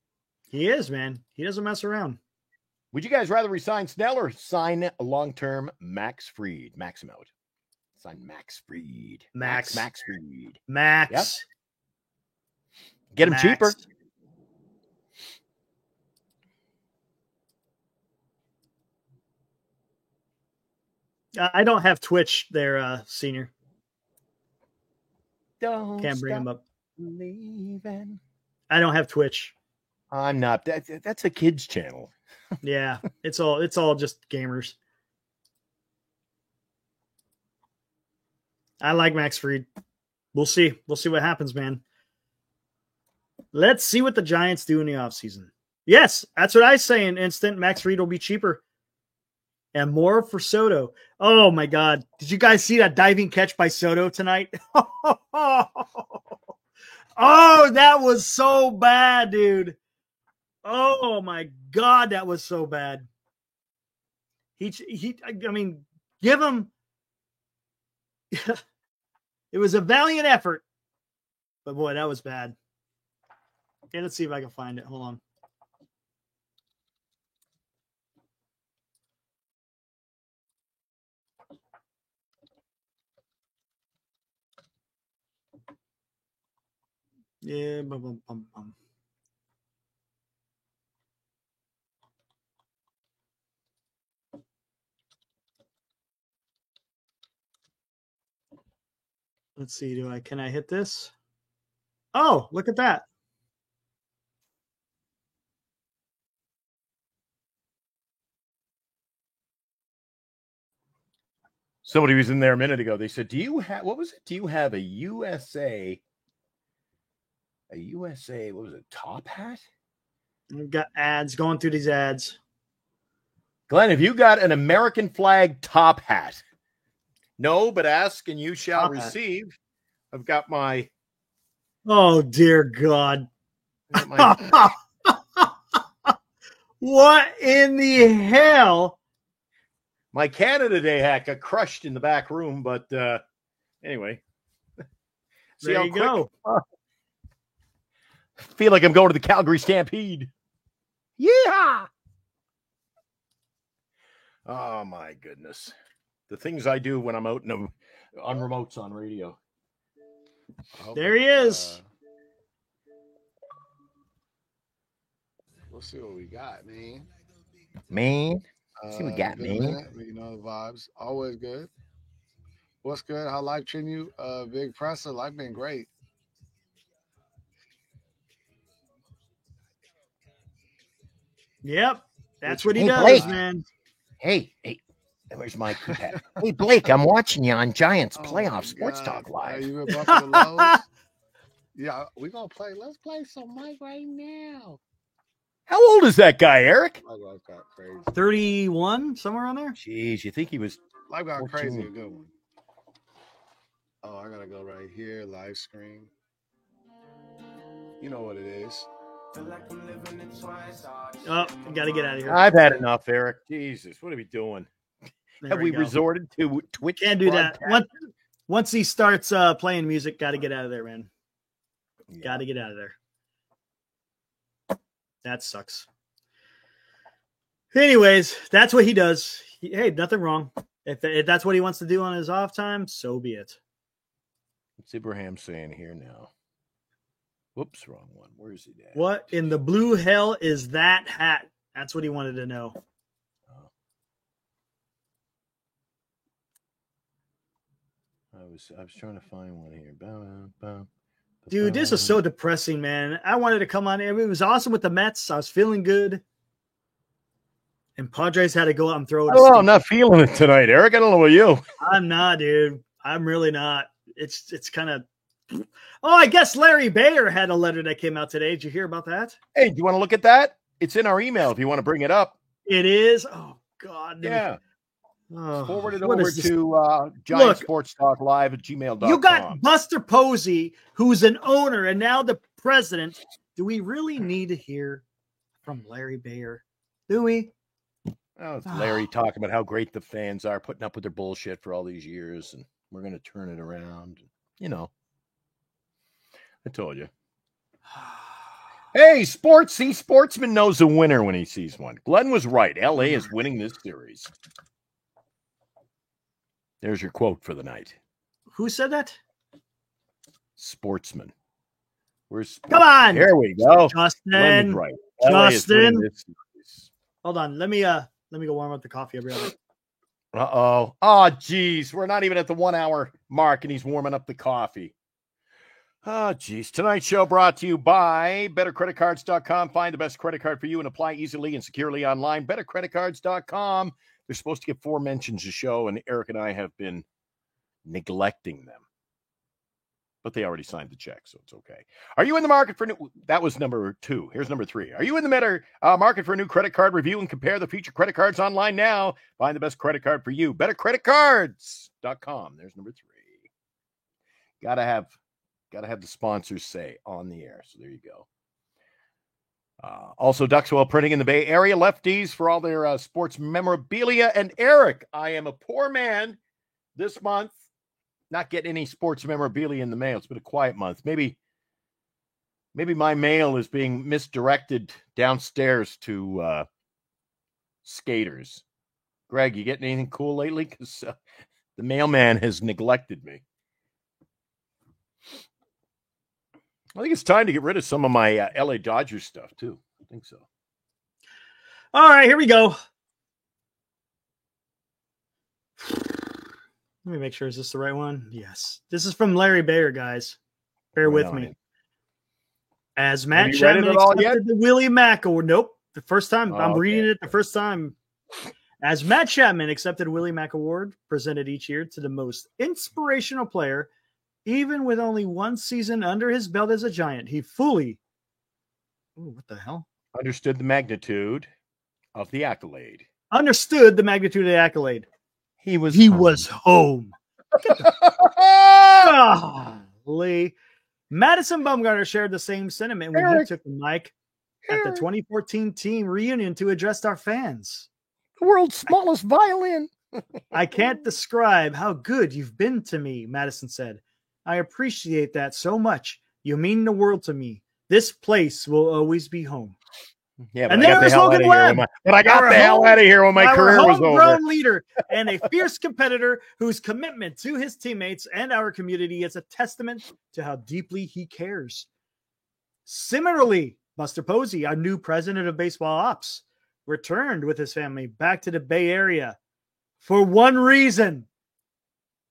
He is, man. He doesn't mess around. Would you guys rather resign Snell or sign a long-term Max Fried? Max him out. Sign Max Fried. Max Fried. Max. Yep. Get him cheaper. I don't have Twitch there, Senior. Can't bring him up. Leaving. I don't have Twitch. I'm not. That's a kid's channel. Yeah, it's all just gamers. I like Max Fried. We'll see. We'll see what happens, man. Let's see what the Giants do in the offseason. Yes, that's what I say in instant. Max Fried will be cheaper. And more for Soto. Oh, my God. Did you guys see that diving catch by Soto tonight? Oh, that was so bad, dude. Oh, my God, that was so bad. I mean, give him. It was a valiant effort. But, boy, that was bad. Okay, let's see if I can find it. Hold on. Yeah, bum. Let's see. Can I hit this? Oh, look at that. Somebody was in there a minute ago. They said, "Do you have what was it? Do you have a USA? What was it? Top hat?" We've got ads going through these ads. Glenn, have you got an American flag top hat? No, but ask and you shall top receive. Hat. I've got my. Oh dear God! What in the hell? My Canada Day hat got crushed in the back room, but anyway. There you go. Feel like I'm going to the Calgary Stampede. Yeah. Oh my goodness. The things I do when I'm out on remotes on radio. There he is. We'll see what we got, man. Man. See what we got, man. You know the vibes. Always good. What's good? How life treating you? Big Presser, life been great. Yep. That's what he does, Blake. Man. Hey, where's my keypad? Hey, Blake, I'm watching you on Giants Playoff Sports Talk Live. You been bumping the lows? Yeah, we're going to play. Let's play some Mike right now. How old is that guy, Eric? Life got crazy. 31, somewhere on there? Jeez, you think he was... Life got crazy, a good one. Oh, I got to go right here, live screen. You know what it is. Oh, got to get out of here. I've had enough, Eric. Jesus, what are we doing? Have we resorted to Twitch? Can't do that. Once he starts playing music, got to get out of there, man. Yeah. Got to get out of there. That sucks. Anyways, that's what he does. Hey, nothing wrong. If that's what he wants to do on his off time, so be it. What's Ibrahim saying here now? Whoops, wrong one. Where is he at? What in the blue hell is that hat? That's what he wanted to know. I was trying to find one here. Dude, this is so depressing, man. I wanted to come on. It was awesome with the Mets. I was feeling good. And Padres had to go out and throw it. Oh, I'm not feeling it tonight, Eric. I don't know about you. I'm not, dude. I'm really not. It's kind of... Oh, I guess Larry Bayer had a letter that came out today. Did you hear about that? Hey, do you want to look at that? It's in our email if you want to bring it up. It is? Oh, God. Yeah. Forward it over to Giant Sports Talk Live at gmail.com. You got Buster Posey, who's an owner and now the president. Do we really need to hear from Larry Bayer? Do we? Oh, it's Larry talking about how great the fans are, putting up with their bullshit for all these years, and we're going to turn it around. You know. I told you. Hey, sportsman knows a winner when he sees one. Glenn was right. LA is winning this series. There's your quote for the night. Who said that? Sportsman. Come on. There we go. Justin. Glenn is right. Justin. Hold on. Let me go warm up the coffee. Uh-oh. Oh, geez. We're not even at the 1 hour mark, and he's warming up the coffee. Oh, geez. Tonight's show brought to you by BetterCreditCards.com. Find the best credit card for you and apply easily and securely online. BetterCreditCards.com. They're supposed to get 4 mentions a show, and Eric and I have been neglecting them. But they already signed the check, so it's okay. Are you in the market for new... That was number 2. Here's number 3. Are you in the market for a new credit card review and compare the featured credit cards online now? Find the best credit card for you. BetterCreditCards.com. There's number 3. Gotta have the sponsors say on the air. So there you go. Also, Duxwell Printing in the Bay Area. Lefties for all their sports memorabilia. And Eric, I am a poor man this month. Not getting any sports memorabilia in the mail. It's been a quiet month. Maybe my mail is being misdirected downstairs to skaters. Greg, you getting anything cool lately? Because the mailman has neglected me. I think it's time to get rid of some of my LA Dodgers stuff, too. I think so. All right, here we go. Let me make sure. Is this the right one? Yes. This is from Larry Bayer, guys. Bear with me. As Matt Chapman accepted the Willie Mack Award. Nope. The first time. I'm reading it the first time. As Matt Chapman accepted Willie Mack Award, presented each year to the most inspirational player, even with only 1 season under his belt as a Giant, he fully... Ooh, what the hell? Understood the magnitude of the accolade. Understood the magnitude of the accolade. He was home. Golly. Madison Bumgarner shared the same sentiment when he took the mic at the 2014 team reunion to address our fans. The world's smallest violin. I can't describe how good you've been to me, Madison said. I appreciate that so much. You mean the world to me. This place will always be home. Yeah, and there is Logan Webb. But I got the hell out of here when my career was over. Homegrown leader and a fierce competitor whose commitment to his teammates and our community is a testament to how deeply he cares. Similarly, Buster Posey, our new president of baseball ops, returned with his family back to the Bay Area for one reason,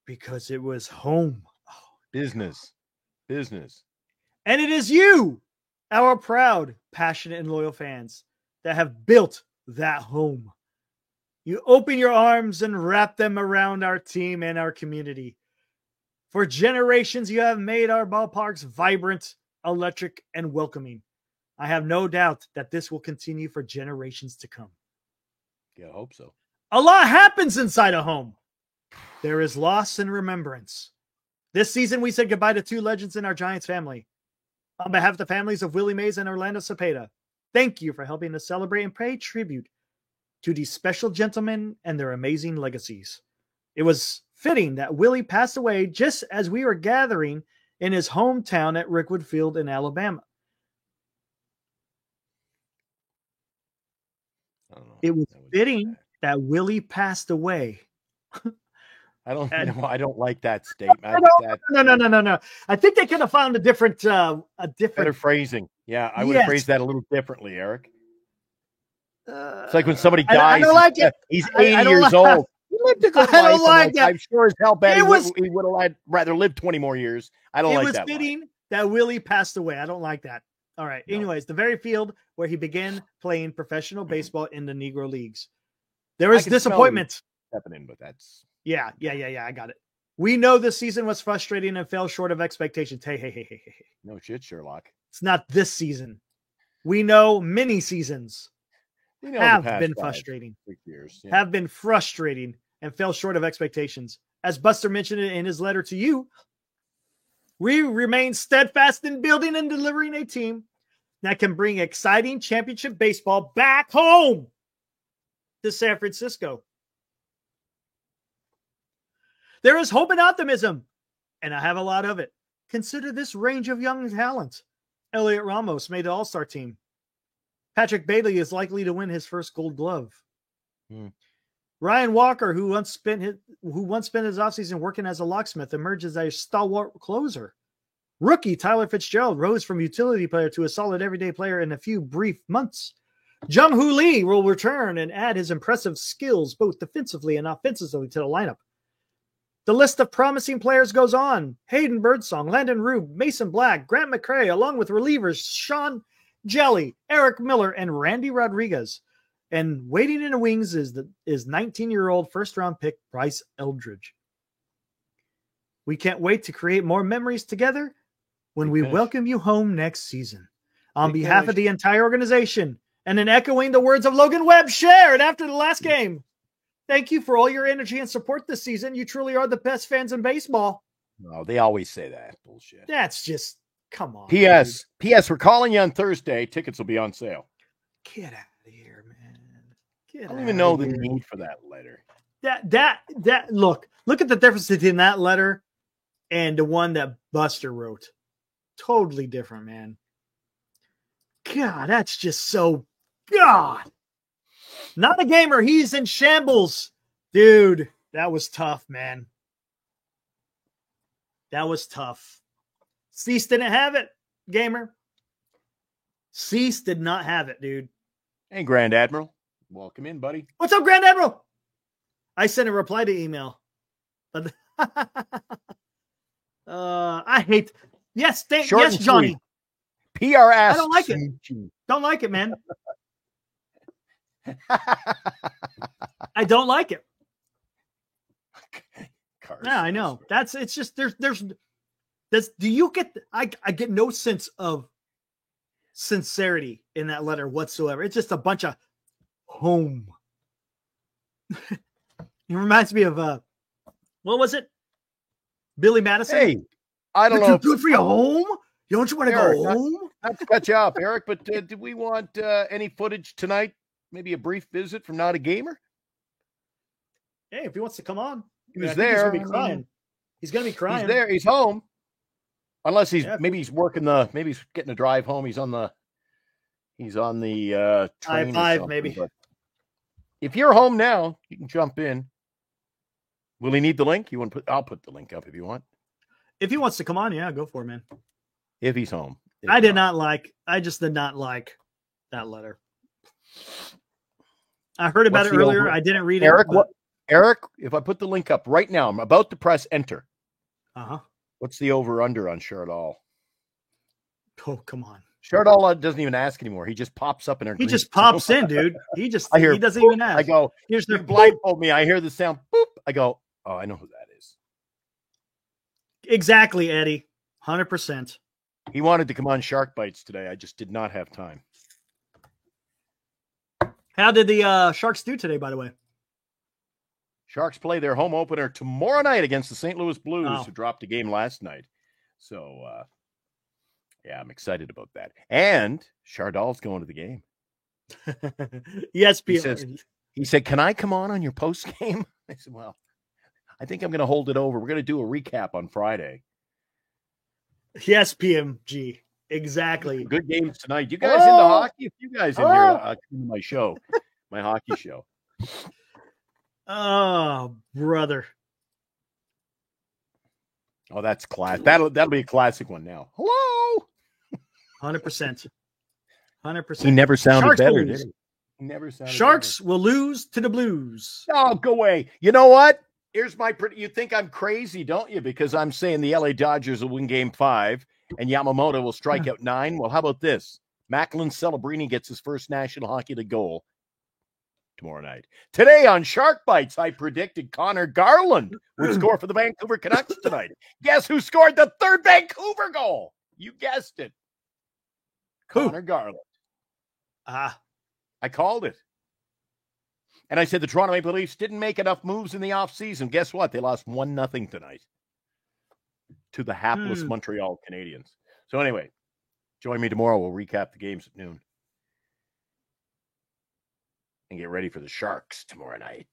because it was home. Business. And it is you, our proud, passionate, and loyal fans, that have built that home. You open your arms and wrap them around our team and our community. For generations, you have made our ballparks vibrant, electric, and welcoming. I have no doubt that this will continue for generations to come. Yeah, I hope so. A lot happens inside a home. There is loss and remembrance. This season, we said goodbye to two legends in our Giants family. On behalf of the families of Willie Mays and Orlando Cepeda, thank you for helping us celebrate and pay tribute to these special gentlemen and their amazing legacies. It was fitting that Willie passed away just as we were gathering in his hometown at Rickwood Field in Alabama. It was fitting that Willie passed away. I don't like that statement. No. I think they could have found a different better phrasing. Yeah, I would have phrased that a little differently, Eric. It's like when somebody dies. I don't like it. He's 80 years old. He lived a good life. I don't like that. I'm sure as hell bet he would have rather lived 20 more years. I don't like that. It was fitting that Willie passed away. I don't like that. All right. No. Anyways, the very field where he began playing professional baseball in the Negro Leagues. There was disappointment. Stepping in, but that's yeah. I got it. We know this season was frustrating and fell short of expectations. Hey. No shit, Sherlock. It's not this season. We know many seasons have been frustrating. 6 years, have been frustrating and fell short of expectations. As Buster mentioned in his letter to you, we remain steadfast in building and delivering a team that can bring exciting championship baseball back home to San Francisco. There is hope and optimism, and I have a lot of it. Consider this range of young talent. Elliot Ramos made the All-Star team. Patrick Bailey is likely to win his first Gold Glove. Ryan Walker, who once spent his offseason working as a locksmith, emerged as a stalwart closer. Rookie Tyler Fitzgerald rose from utility player to a solid everyday player in a few brief months. Jung-Hoo Lee will return and add his impressive skills both defensively and offensively to the lineup. The list of promising players goes on. Hayden Birdsong, Landon Rube, Mason Black, Grant McCray, along with relievers Sean Jelly, Eric Miller, and Randy Rodriguez. And waiting in the wings is 19-year-old first-round pick Bryce Eldridge. We can't wait to create more memories together when we welcome you home next season. On behalf of the entire organization, and in echoing the words of Logan Webb shared after the last game, thank you for all your energy and support this season. You truly are the best fans in baseball. No, they always say that. Bullshit. That's just, come on. P.S. We're calling you on Thursday. Tickets will be on sale. Get out of here, man. I don't even know the need for that letter. That look at the difference between that letter and the one that Buster wrote. Totally different, man. God, that's just so God. Not a gamer. He's in shambles. Dude, that was tough, man. That was tough. Cease didn't have it, gamer. Cease did not have it, dude. Hey, Grand Admiral. Welcome in, buddy. What's up, Grand Admiral? I sent a reply to email. But I hate. Yes, yes, Johnny. PRS. I don't like it. Don't like it, man. I don't like it. Yeah, I know. It's just there's do you get I get no sense of sincerity in that letter whatsoever. It's just a bunch of home. It reminds me of what was it? Billy Madison. Hey, I don't know. Good for your home. Don't you want to go home? Not to cut you off, Eric, but do we want any footage tonight? Maybe a brief visit from Not a Gamer? Hey, if he wants to come on. He was there. He's going to be crying. He's going to be crying. He's there. He's home. Unless maybe he's working maybe he's getting a drive home. He's on the He's on the train. I-5 maybe. But if you're home now, you can jump in. Will he need the link? You want to put? I'll put the link up if you want. If he wants to come on, yeah, go for it, man. If he's home. I just did not like that letter. I heard about it earlier. I didn't read it. But... Eric, if I put the link up right now, I'm about to press enter. Uh-huh. What's the over-under on Chardal? Oh, come on. Chardal doesn't even ask anymore. He just pops up in her. He just pops in, dude. He doesn't even ask. I go, here's the blindfold me. I hear the sound. Boop. I go, oh, I know who that is. Exactly, Eddie. 100%. He wanted to come on Shark Bites today. I just did not have time. How did the Sharks do today, by the way? Sharks play their home opener tomorrow night against the St. Louis Blues, who dropped a game last night. So, yeah, I'm excited about that. And Chardal's going to the game. Yes, he said, can I come on your post game? I said, well, I think I'm going to hold it over. We're going to do a recap on Friday. Yes, PMG. Exactly. Good games tonight. You guys into hockey? If you guys in here, come to my show, my hockey show. Oh, brother. Oh, that's class. That'll be a classic one now. Hello. 100%. 100%. He never sounded Sharks better, did he? He never sounded Sharks better. will lose to the Blues. Oh, go away. You know what? Here's my you think I'm crazy, don't you? Because I'm saying the LA Dodgers will win game 5 and Yamamoto will strike out 9. Well, how about this? Macklin Celebrini gets his first National Hockey League goal tomorrow night. Today on Shark Bites, I predicted Connor Garland would score for the Vancouver Canucks tonight. Guess who scored the 3rd Vancouver goal? You guessed it. Connor Garland. I called it. And I said the Toronto Maple Leafs didn't make enough moves in the offseason. Guess what? They lost 1-0 tonight to the hapless Montreal Canadiens. So anyway, join me tomorrow. We'll recap the games at noon. And get ready for the Sharks tomorrow night.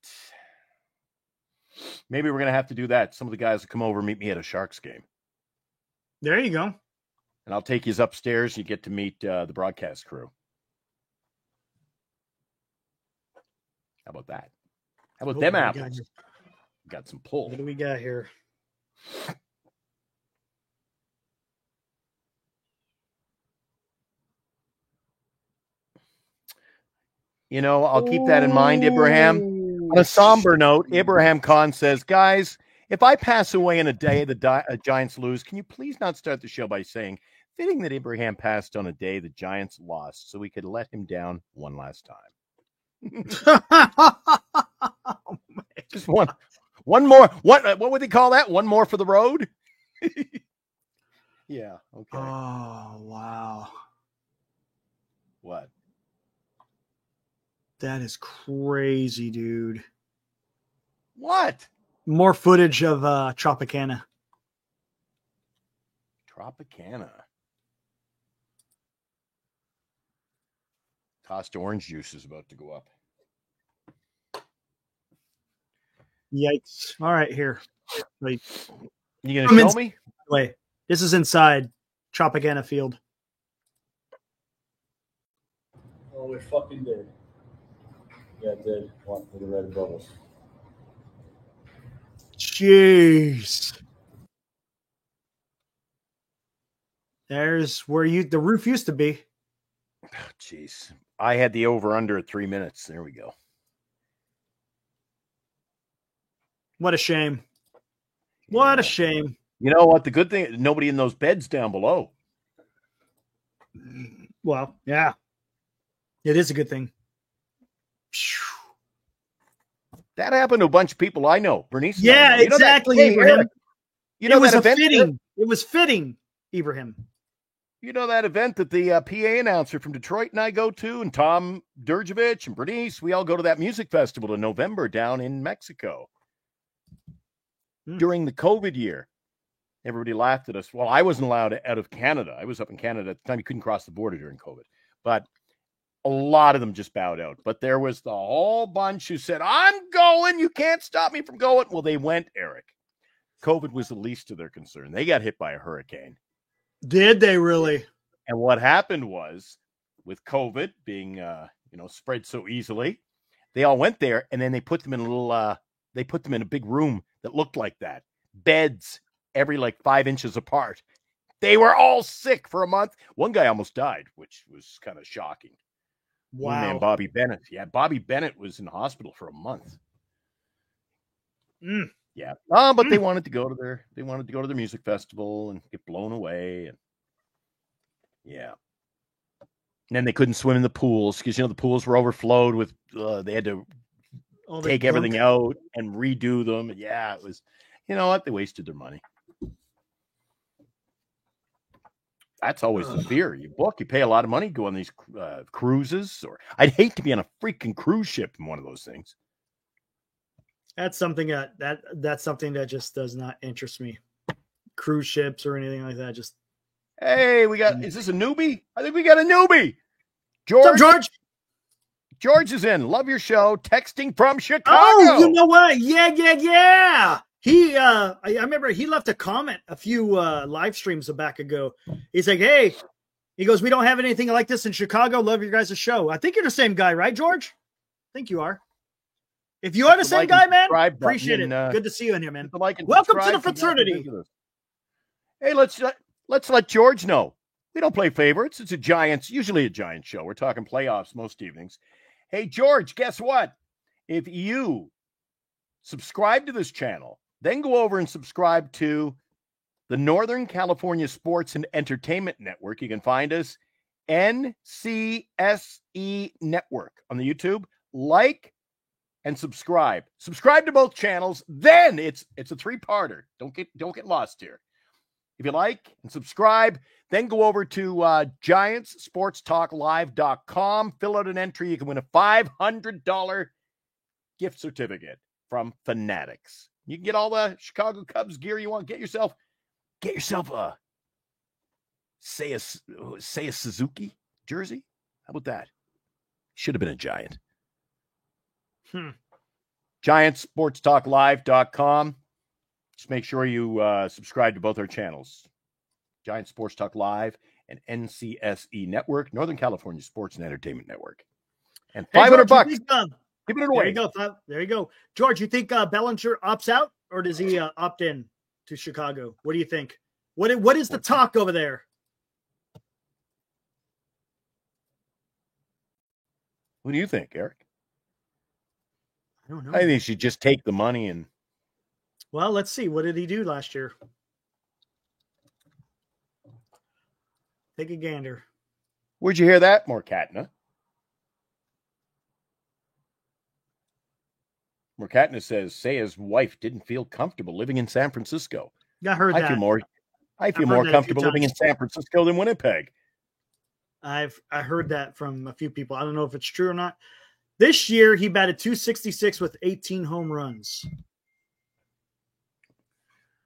Maybe we're going to have to do that. Some of the guys will come over and meet me at a Sharks game. There you go. And I'll take you upstairs. You get to meet the broadcast crew. How about that? How about them apples? Got some pull. What do we got here? You know, I'll keep that in mind, Ibrahim. On a somber note, Ibrahim Khan says, guys, if I pass away in a day the Giants lose, can you please not start the show by saying, fitting that Ibrahim passed on a day the Giants lost so we could let him down one last time. Oh, just one more. What would they call that? One more for the road? Yeah. Okay. Oh, wow. What? That is crazy, dude. What? More footage of Tropicana. Tropicana. Cost orange juice is about to go up. Yikes. All right, here. Wait. You going to show me? Wait. This is inside Tropicana Field. Oh, we're fucking dead. Yeah, dead. One for the red bubbles. Jeez. There's where the roof used to be. Jeez. I had the over-under at 3 minutes. There we go. What a shame. What a shame. You know what? The good thing, nobody in those beds down below. Well, yeah. It is a good thing. That happened to a bunch of people I know. Bernice. Yeah, know. exactly, Ibrahim. You know, it was that event fitting. It was fitting, Ibrahim. You know that event that the PA announcer from Detroit and I go to, and Tom Durjevich and Bernice, we all go to that music festival in November down in Mexico. During the COVID year, everybody laughed at us. Well, I wasn't allowed out of Canada. I was up in Canada at the time. You couldn't cross the border during COVID. But a lot of them just bowed out. But there was the whole bunch who said, I'm going. You can't stop me from going. Well, they went, Eric. COVID was the least of their concern. They got hit by a hurricane. Did they really? And what happened was with COVID being, spread so easily, they all went there, and then they put them in a big room that looked like that. Beds every 5 inches apart. They were all sick for a month. One guy almost died, which was kind of shocking. Wow. One man, Bobby Bennett. Yeah, Bobby Bennett was in the hospital for a month. Yeah. But they wanted to go to their music festival and get blown away. And yeah. And then they couldn't swim in the pools because the pools were overflowed with they had to take everything out and redo them. Yeah, it was, you know what? They wasted their money. That's always the fear. You pay a lot of money, go on these cruises, or I'd hate to be on a freaking cruise ship in one of those things. That's something that's something that just does not interest me. Cruise ships or anything like that. Just hey, is this a newbie? I think we got a newbie. George. What's up, George? George is in. Love your show. Texting from Chicago. Oh, you know what? Yeah. He, I remember he left a comment a few live streams back ago. He's like, hey, he goes, we don't have anything like this in Chicago. Love your guys' show. I think you're the same guy, right, George? I think you are. If you are the same guy, man, appreciate it. Good to see you in here, man. Welcome to the fraternity. Hey, let's let George know. We don't play favorites. It's usually a Giants show. We're talking playoffs most evenings. Hey, George, guess what? If you subscribe to this channel, then go over and subscribe to the Northern California Sports and Entertainment Network. You can find us, NCSE Network on the YouTube. Like and subscribe. Subscribe to both channels. Then it's a 3-parter. Don't get lost here. If you like and subscribe, then go over to GiantsSportsTalkLive.com. Fill out an entry. You can win a $500 gift certificate from Fanatics. You can get all the Chicago Cubs gear you want. Get yourself a say a Suzuki jersey. How about that? Should have been a Giant. GiantsSportsTalkLive.com. Just make sure you subscribe to both our channels, Giant Sports Talk Live and NCSE Network, Northern California Sports and Entertainment Network. And $500. Giving it away. There you go. George, you think Bellinger opts out or does he opt in to Chicago? What do you think? What is the talk over there? What do you think, Eric? I don't know. I think he should just take the money and. Well, let's see. What did he do last year? Take a gander. Where'd you hear that, Morkatna? Morkatna says, say his wife didn't feel comfortable living in San Francisco. I heard that. I feel more comfortable living in San Francisco than Winnipeg. I heard that from a few people. I don't know if it's true or not. This year, he batted .266 with 18 home runs.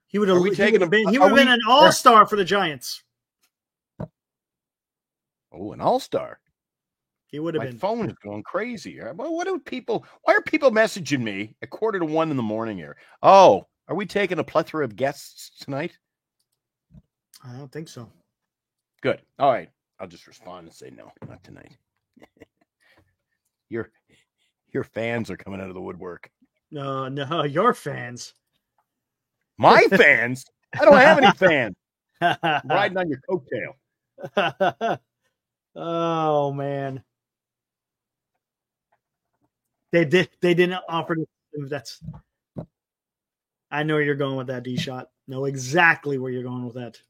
He would have been an all-star for the Giants. Oh, an all-star. He would have been. My phone is going crazy. Why are people messaging me at 1:45 in the morning here? Oh, are we taking a plethora of guests tonight? I don't think so. Good. All right. I'll just respond and say no, not tonight. Your fans are coming out of the woodwork. No, your fans. My fans? I don't have any fans. I'm riding on your coattail. Oh man. They didn't offer to. That's. I know where you're going with that, D-Shot. Know exactly where you're going with that.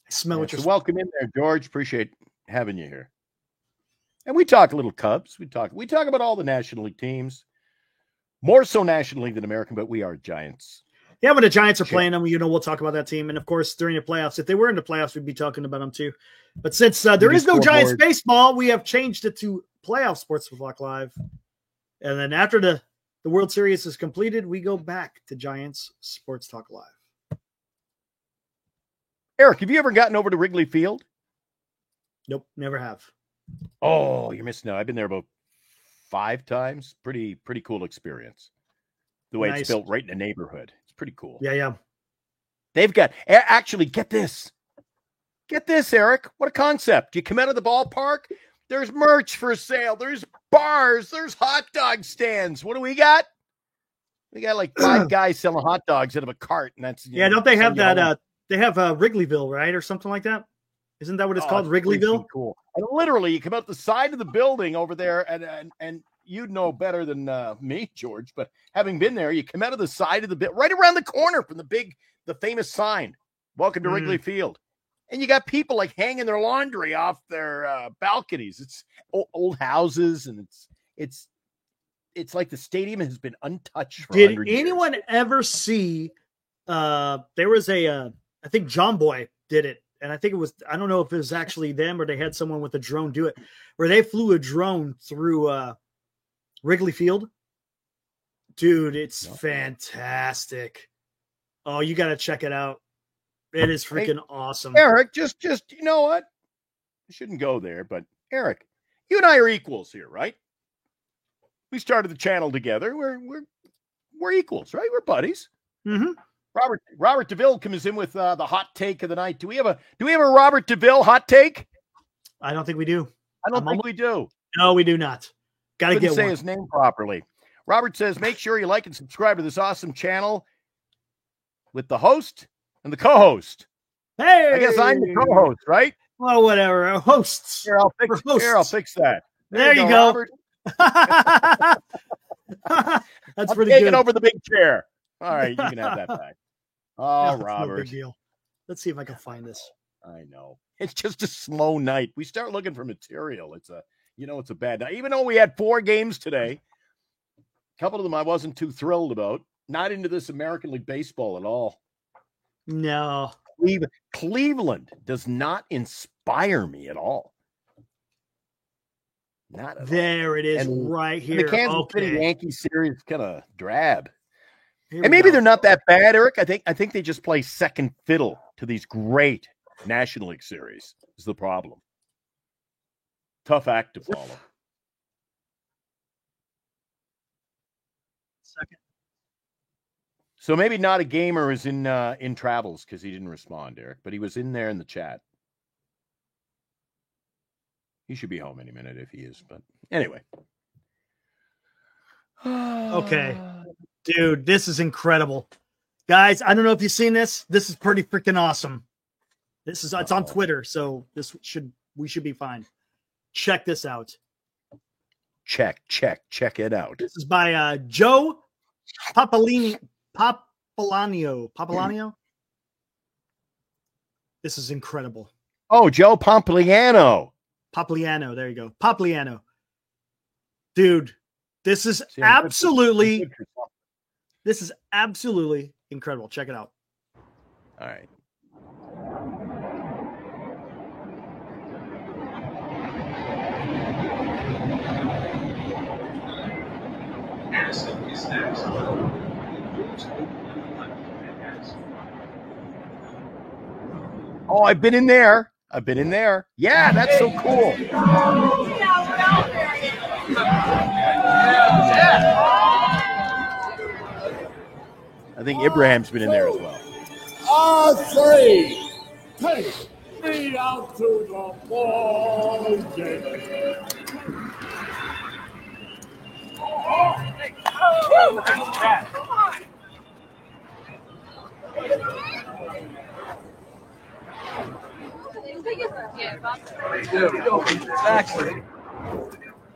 I smell what you're. Welcome in there, George. Appreciate having you here. And we talk a little Cubs. We talk about all the National League teams. More so National League than American, but we are Giants. Yeah, when the Giants are playing them, we'll talk about that team. And of course, during the playoffs, if they were in the playoffs, we'd be talking about them too. But since there is no Giants baseball, we have changed it to Playoff Sports Talk Live. And then after the World Series is completed, we go back to Giants Sports Talk Live. Eric, have you ever gotten over to Wrigley Field? Nope, never have. Oh, you're missing out. I've been there about 5 times. Pretty cool experience. The way it's built right in the neighborhood. It's pretty cool. Yeah. They've got, actually, get this. Get this, Eric. What a concept. You come out of the ballpark, There's merch for sale. There's bars. There's hot dog stands. What do we got? We got like 5 guys selling hot dogs out of a cart, and that's don't they have that? They have Wrigleyville, right, or something like that? Isn't that what it's called, Wrigleyville? Cool. And literally, you come out the side of the building over there, and you'd know better than me, George. But having been there, you come out of the side of the bit, right around the corner from the famous sign, "Welcome to Wrigley Field," and you got people like hanging their laundry off their balconies. It's old houses, and it's like the stadium has been untouched for 100 years. Did anyone ever see? There was I think John Boy did it. And I think it was, I don't know if it was actually them or they had someone with a drone do it, where they flew a drone through Wrigley Field. Dude, it's fantastic. Oh, you got to check it out. It is freaking awesome. Eric, just you know what? I shouldn't go there, but Eric, you and I are equals here, right? We started the channel together. We're equals, right? We're buddies. Mm-hmm. Robert DeVille comes in with the hot take of the night. Do we have a Robert DeVille hot take? I don't think we do. I don't think we do. No, we do not. Got to get say one. his name properly. Robert says, make sure you like and subscribe to this awesome channel with the host and the co-host. Hey, I guess I'm the co-host, right? Well, whatever. Hosts. Here, I'll fix that. There you go. Robert. That's pretty taking good. over the big chair. All right, you can have that back. Oh, no, Robert. No big deal. Let's see if I can find this. I know. It's just a slow night. We start looking for material. It's a bad night. Even though we had 4 games today, a couple of them I wasn't too thrilled about. Not into this American League Baseball at all. No. Cleveland does not inspire me at all. Not at all. There it is, right here. The Kansas City Yankees series kind of drab. Here and maybe they're not that bad, Eric. I think they just play second fiddle to these great National League series is the problem. Tough act to follow. Second. So maybe not a gamer is in travels because he didn't respond, Eric, but he was in there in the chat. He should be home any minute if he is, but anyway. Okay. Dude, this is incredible. Guys, I don't know if you've seen this. This is pretty freaking awesome. It's on Twitter, so we should be fine. Check this out. Check it out. This is by Joe Papalanio. This is incredible. Oh, Joe Pompliano. Popliano, there you go. Popliano. Dude, this is absolutely incredible. Check it out. All right. Oh, I've been in there. Yeah, that's so cool. I think Ibrahim's been in there as well. R3. Take me out to the ball game.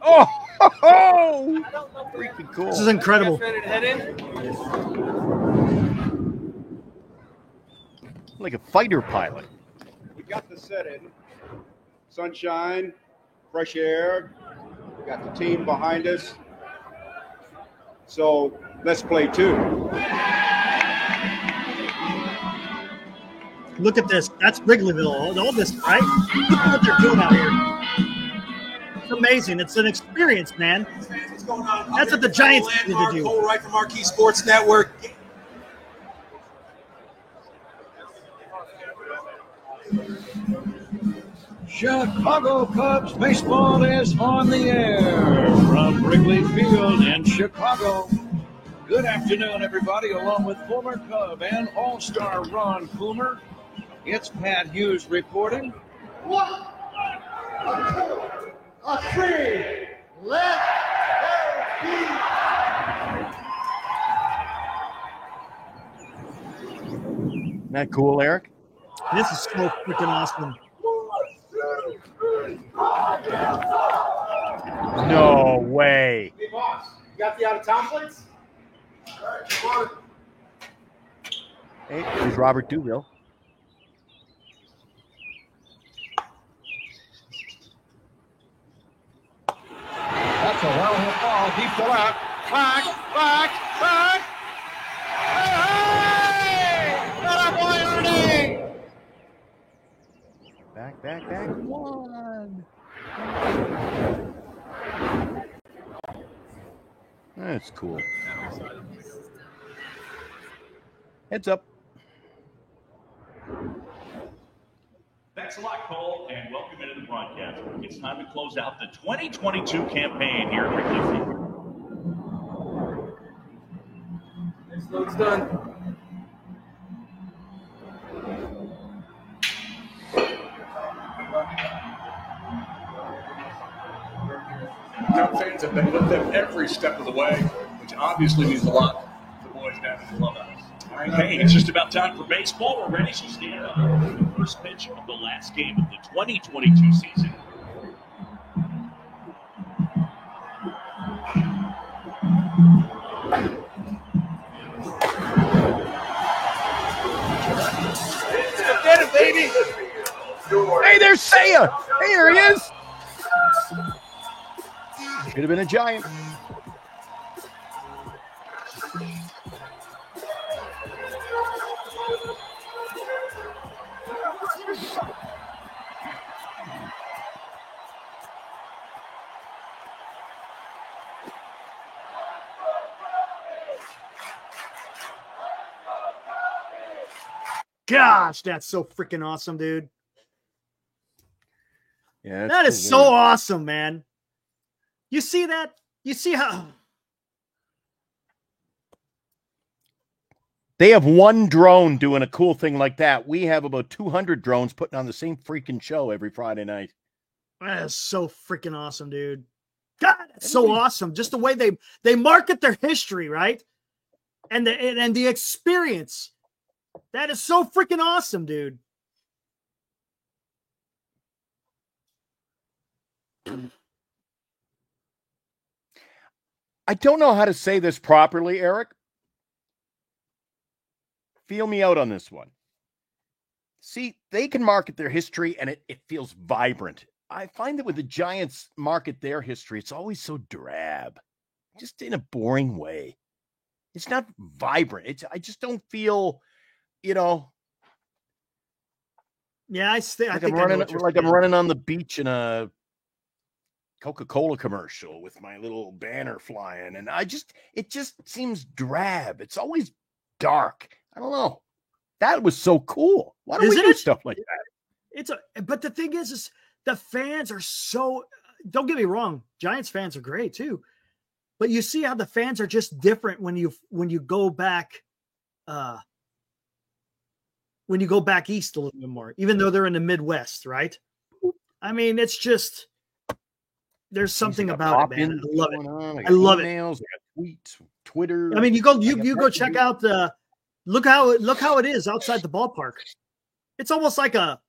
Oh, freaking cool. This is incredible. Like a fighter pilot. We got the set in. Sunshine, fresh air. We got the team behind us. So let's play 2. Look at this. That's Wrigleyville. All this, right? Look at what they're doing out here. It's amazing. It's an experience, man. What's going on? That's what the Giants need to do. Cole Wright from Marquee Sports Network. Chicago Cubs baseball is on the air from Wrigley Field in Chicago. Good afternoon, everybody. Along with former Cub and All-Star Ron Coomer, it's Pat Hughes reporting. A 3. Let there be. Isn't that cool, Eric? This is so freaking awesome. No way. Hey, boss, you got the out-of-town plates? All right, come on. Hey, here's Robert Douville. That's a well-hit ball deep to left. Back. Hey! Atta boy, Ernie! Back. One. That's cool. Heads up. Thanks a lot, Cole, and welcome into the broadcast. It's time to close out the 2022 campaign here at Wrigley Field. Next load's done. Town fans have been with them every step of the way, which obviously means a lot to the boys down in the clubhouse. All right, hey, it's just about time for baseball. We're ready to stand up for the first pitch of the last game of the 2022 season. Get it, baby! Hey, there's Seiya! Hey, there he is! Could have been a Giant. Gosh, that's so freaking awesome, dude. Yeah, that is so awesome, man. You see that? You see how they have one drone doing a cool thing like that. We have about 200 drones putting on the same freaking show every Friday night. that is so freaking awesome, dude. God, that's so awesome. Just the way they market their history, right? And the experience. That is so freaking awesome, dude. I don't know how to say this properly, Eric. Feel me out on this one. See, they can market their history and it feels vibrant. I find that when the Giants market their history, it's always so drab, just in a boring way. It's not vibrant. I just don't feel, Yeah, I think I'm running on the beach in a Coca-Cola commercial with my little banner flying, and it just seems drab. It's always dark. I don't know. That was so cool. Why don't we do stuff like that? But the thing is the fans are so. Don't get me wrong, Giants fans are great too, but you see how the fans are just different when you go back, east a little bit more, even though they're in the Midwest, right? I mean, it's just. There's something about it, man. I love it. I love it. I got tweets, Twitter. I mean, you go check out the look how it is outside the ballpark. It's almost like a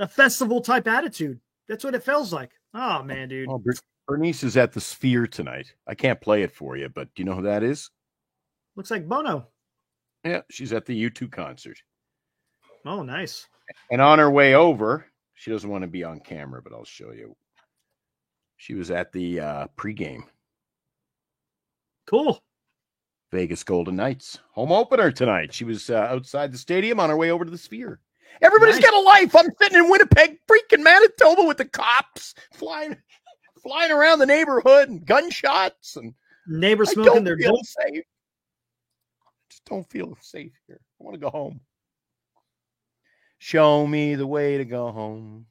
festival type attitude. That's what it feels like. Oh man, dude. Oh, Bernice is at the Sphere tonight. I can't play it for you, but do you know who that is? Looks like Bono. Yeah, she's at the U2 concert. Oh, nice. And on her way over. She doesn't want to be on camera, but I'll show you. She was at the pregame. Cool. Vegas Golden Knights. Home opener tonight. She was outside the stadium on her way over to the Sphere. Everybody's got a life. I'm sitting in Winnipeg, freaking Manitoba with the cops flying around the neighborhood and gunshots. And neighbors smoking their dope. Safe. Just don't feel safe here. I want to go home. Show me the way to go home.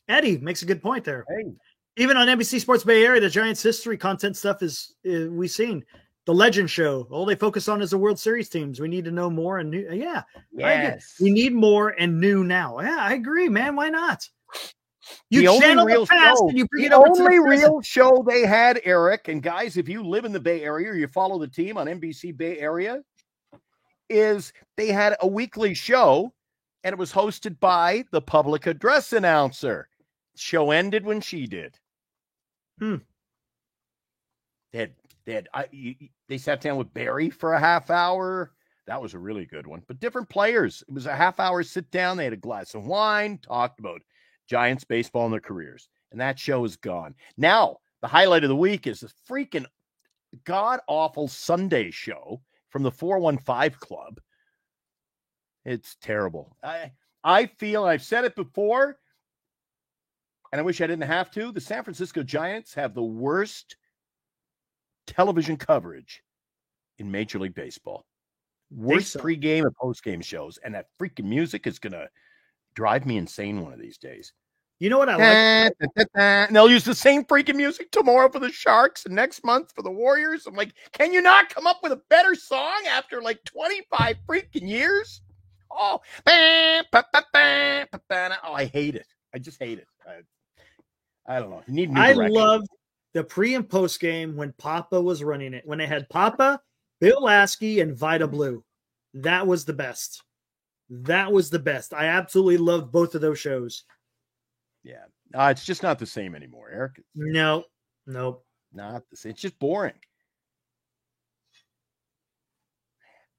Eddie makes a good point there. Hey. Even on NBC Sports Bay Area, the Giants history content stuff is we've seen. The Legend Show. All they focus on is the World Series teams. We need to know more and new. Yeah. Yes. We need more and new now. Yeah, I agree, man. Why not? You The only channel real the past show, and you bring the it over to only the present. real show they had, Eric, and guys, if you live in the Bay Area or you follow the team on NBC Bay Area, is they had a weekly show, and it was hosted by the public address announcer. Show ended when she did. They sat down with Barry for a half hour. That was a really good one. But different players. It was a half hour sit down. They had a glass of wine, talked about Giants baseball and their careers. And that show is gone. Now, the highlight of the week is the freaking god-awful Sunday show from the 415 Club. It's terrible. I feel, I've said it before, and I wish I didn't have to, the San Francisco Giants have the worst television coverage in Major League Baseball. Worst pregame and postgame shows, and that freaking music is going to drive me insane one of these days. You know what I like? And they'll use the same freaking music tomorrow for the Sharks and next month for the Warriors. I'm like, can you not come up with a better song after like 25 freaking years? Oh, I hate it. I just hate it. I don't know. You need new direction. I love the pre and post game when Papa was running it. When they had Papa, Bill Lasky, and Vida Blue. That was the best. That was the best. I absolutely loved both of those shows. Yeah. It's just not the same anymore, Eric. No. Not the same. It's just boring.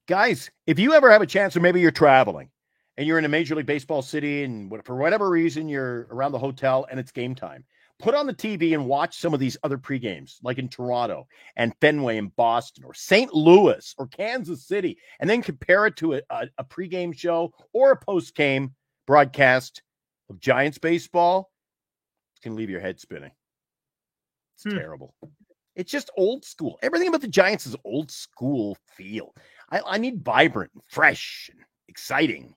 Guys, if you ever have a chance, or maybe you're traveling and you're in a Major League Baseball city and for whatever reason you're around the hotel and it's game time, put on the TV and watch some of these other pre-games, like in Toronto and Fenway in Boston or St. Louis or Kansas City, and then compare it to a pre-game show or a post-game broadcast of Giants baseball. It's going to leave your head spinning. It's terrible. It's just old school. Everything about the Giants is old school feel. I need vibrant, fresh, and exciting.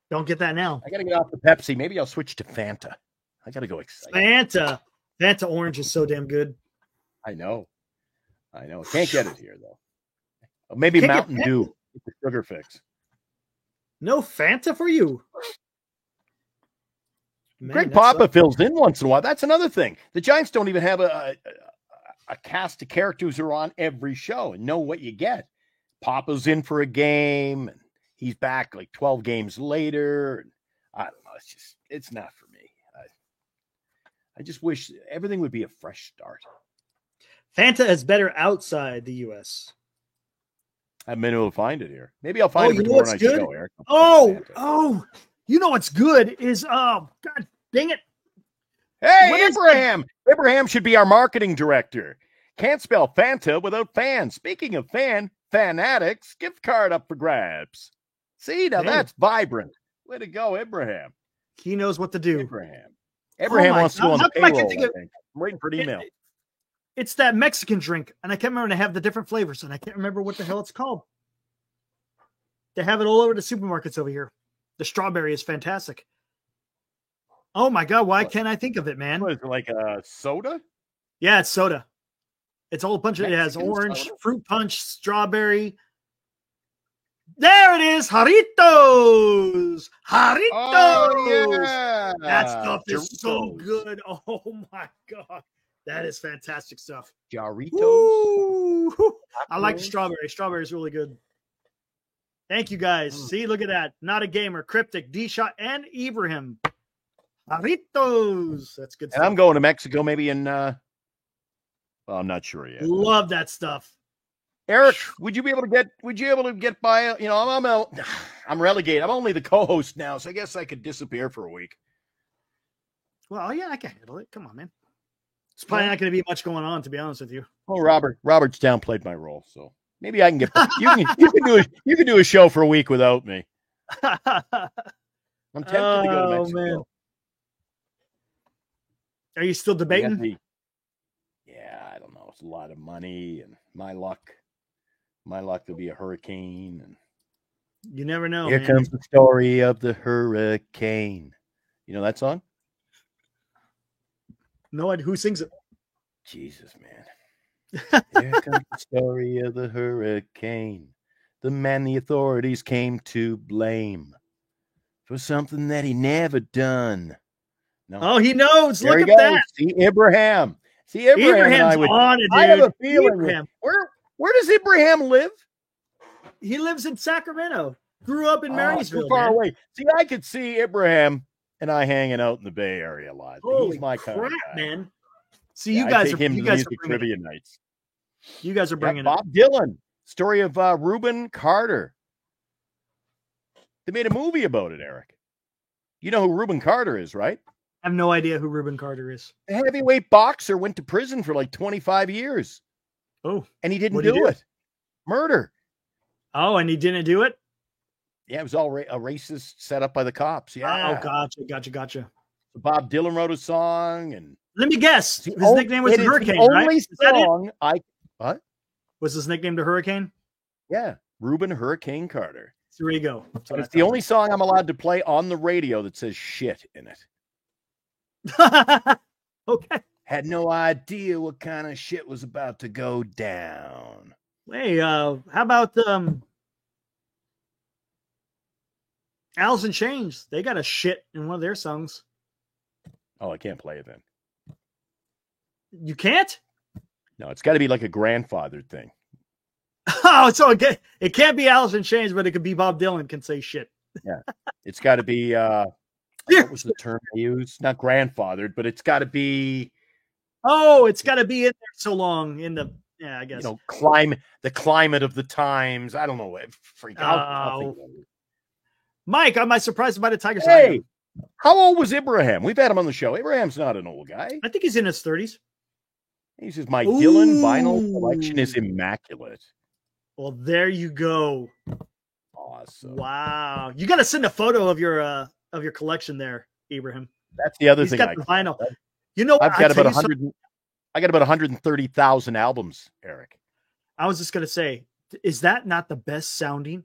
Don't get that now. I got to get off the Pepsi. Maybe I'll switch to Fanta. I got to go excited. Fanta orange is so damn good. I know. Can't get it here, though. Maybe Mountain Dew with the sugar fix. No Fanta for you. Man, Greg Papa fills in once in a while. That's another thing. The Giants don't even have a cast of characters who are on every show and know what you get. Papa's in for a game, and he's back like 12 games later. I don't know. It's not for me. I just wish everything would be a fresh start. Fanta is better outside the U.S. I haven't been able to find it here. Maybe I'll find it tomorrow night's show, Eric. You know what's good is, God dang it. Hey, Abraham. Abraham should be our marketing director. Can't spell Fanta without fan. Speaking of fanatics, gift card up for grabs. See, now that's vibrant. Way to go, Abraham. He knows what to do. Abraham wants to go on the payroll, I think. I'm waiting for an email. It's that Mexican drink, and I can't remember. They have the different flavors, and I can't remember what the hell it's called. They have it all over the supermarkets over here. The strawberry is fantastic. Oh my God, why can't I think of it, man? What is it, like a soda? Yeah, it's soda. It's all a bunch of, it has orange, soda? Fruit punch, strawberry. There it is, Jarritos! Jarritos! Oh, yeah. That stuff is so good. Oh my God. That is fantastic stuff. Jarritos. I like the strawberry. Strawberry is really good. Thank you, guys. See, look at that. Not a gamer, Cryptic, D-Shot, and Ibrahim. Jarritos. That's good stuff. And I'm going to Mexico maybe in, well, I'm not sure yet. Love that stuff. Eric, would you be able to get by? You know, I'm relegated. I'm only the co-host now, so I guess I could disappear for a week. Well, yeah, I can handle it. Come on, man. It's probably not going to be much going on, to be honest with you. Oh, Robert's downplayed my role, so maybe I can get. You can do a show for a week without me. I'm tempted to go to Mexico. Man. Are you still debating? Yeah, I don't know. It's a lot of money, and my luck there'll be a hurricane, and you never know. Here comes the story of the hurricane. You know that song? No idea who sings it. Jesus, man. Here comes the story of the hurricane. The man the authorities came to blame for something that he never done. No. Oh, he knows. There Look he at goes. that. See Abraham. See Abraham. Abraham's and on it, dude. I have a feeling. Abraham. Where does Abraham live? He lives in Sacramento. Grew up in Marysville. Too far man. away. See, I could see Abraham and I hanging out in the Bay Area a lot. Holy He's my crap, kind of guy. man. See, Yeah, you guys I take him to the music trivia nights. You guys are bringing Bob Dylan. Story of Reuben Carter. They made a movie about it, Eric. You know who Reuben Carter is, right? I have no idea who Reuben Carter is. A heavyweight boxer, went to prison for like 25 years. Oh. And he didn't What'd he do do? it. Murder. Oh, and he didn't do it? Yeah, it was all a racist set up by the cops. Yeah. Oh, gotcha. Bob Dylan wrote a song, and let me guess. His nickname was it is Hurricane, the right? only Is that it? song what? Was his nickname the Hurricane? Yeah, Reuben Hurricane Carter. There you go. And it's the only song I'm allowed to play on the radio that says shit in it. Okay. Had no idea what kind of shit was about to go down. Hey, how about Alice in Chains? They got a shit in one of their songs. Oh, I can't play it then. You can't? No, it's got to be like a grandfathered thing. Oh, so it can't be Alice in Chains, but it could be Bob Dylan can say shit. Yeah. It's got to be, what was the term I used? Not grandfathered, but it's got to be. Oh, it's got to be in there so long in the, yeah, I guess. You know, the climate of the times. I don't know. I'll think about it. Mike, am I surprised by the Tiger song? Hey, how old was Abraham? We've had him on the show. Abraham's not an old guy. I think he's in his 30s. He says, my Dylan vinyl collection is immaculate. Well, there you go. Awesome. Wow. You got to send a photo of your collection there, Abraham. That's the other He's thing. got the vinyl. You know, I've got about 100. I got about 130,000 albums, Eric. I was just going to say, is that not the best sounding?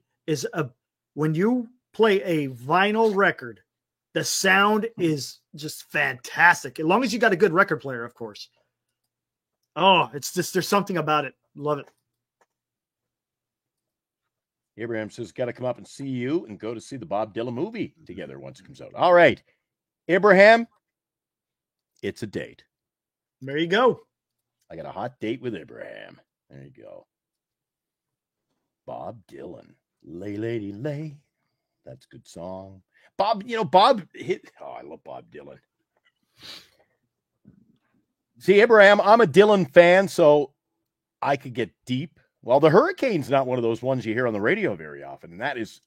When you play a vinyl record, the sound is just fantastic. As long as you got a good record player, of course. Oh, it's just, there's something about it. Love it. Abraham says, got to come up and see you and go to see the Bob Dylan movie together once it comes out. All right. Abraham, it's a date. There you go. I got a hot date with Abraham. There you go. Bob Dylan. Lay, lady, lay. That's a good song. Bob hit. Oh, I love Bob Dylan. See, Abraham, I'm a Dylan fan, so I could get deep. Well, the Hurricane's not one of those ones you hear on the radio very often, and that is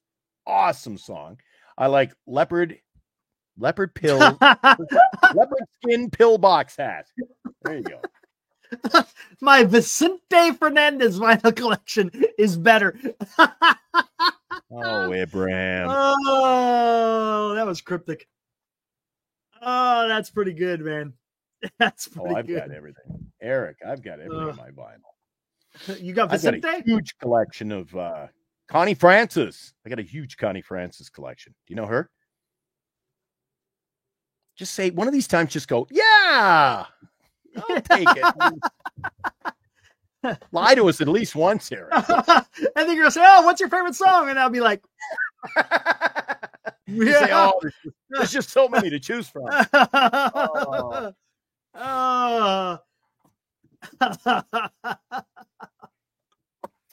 awesome song. I like leopard pill, leopard skin pillbox hat. There you go. My Vicente Fernandez vinyl collection is better. Oh, Abraham. Oh, that was cryptic. Oh, that's pretty good, man. That's pretty I've good. got everything. Eric, I've got everything in my vinyl. You got Vicente? I've got a huge collection of Connie Francis. I got a huge Connie Francis collection. Do you know her? Just say one of these times, just go, yeah, I'll take it. Lie to us at least once, Eric. I think you're going to say, oh, what's your favorite song? And I'll be like, You say, oh, there's just so many to choose from. Oh. Oh.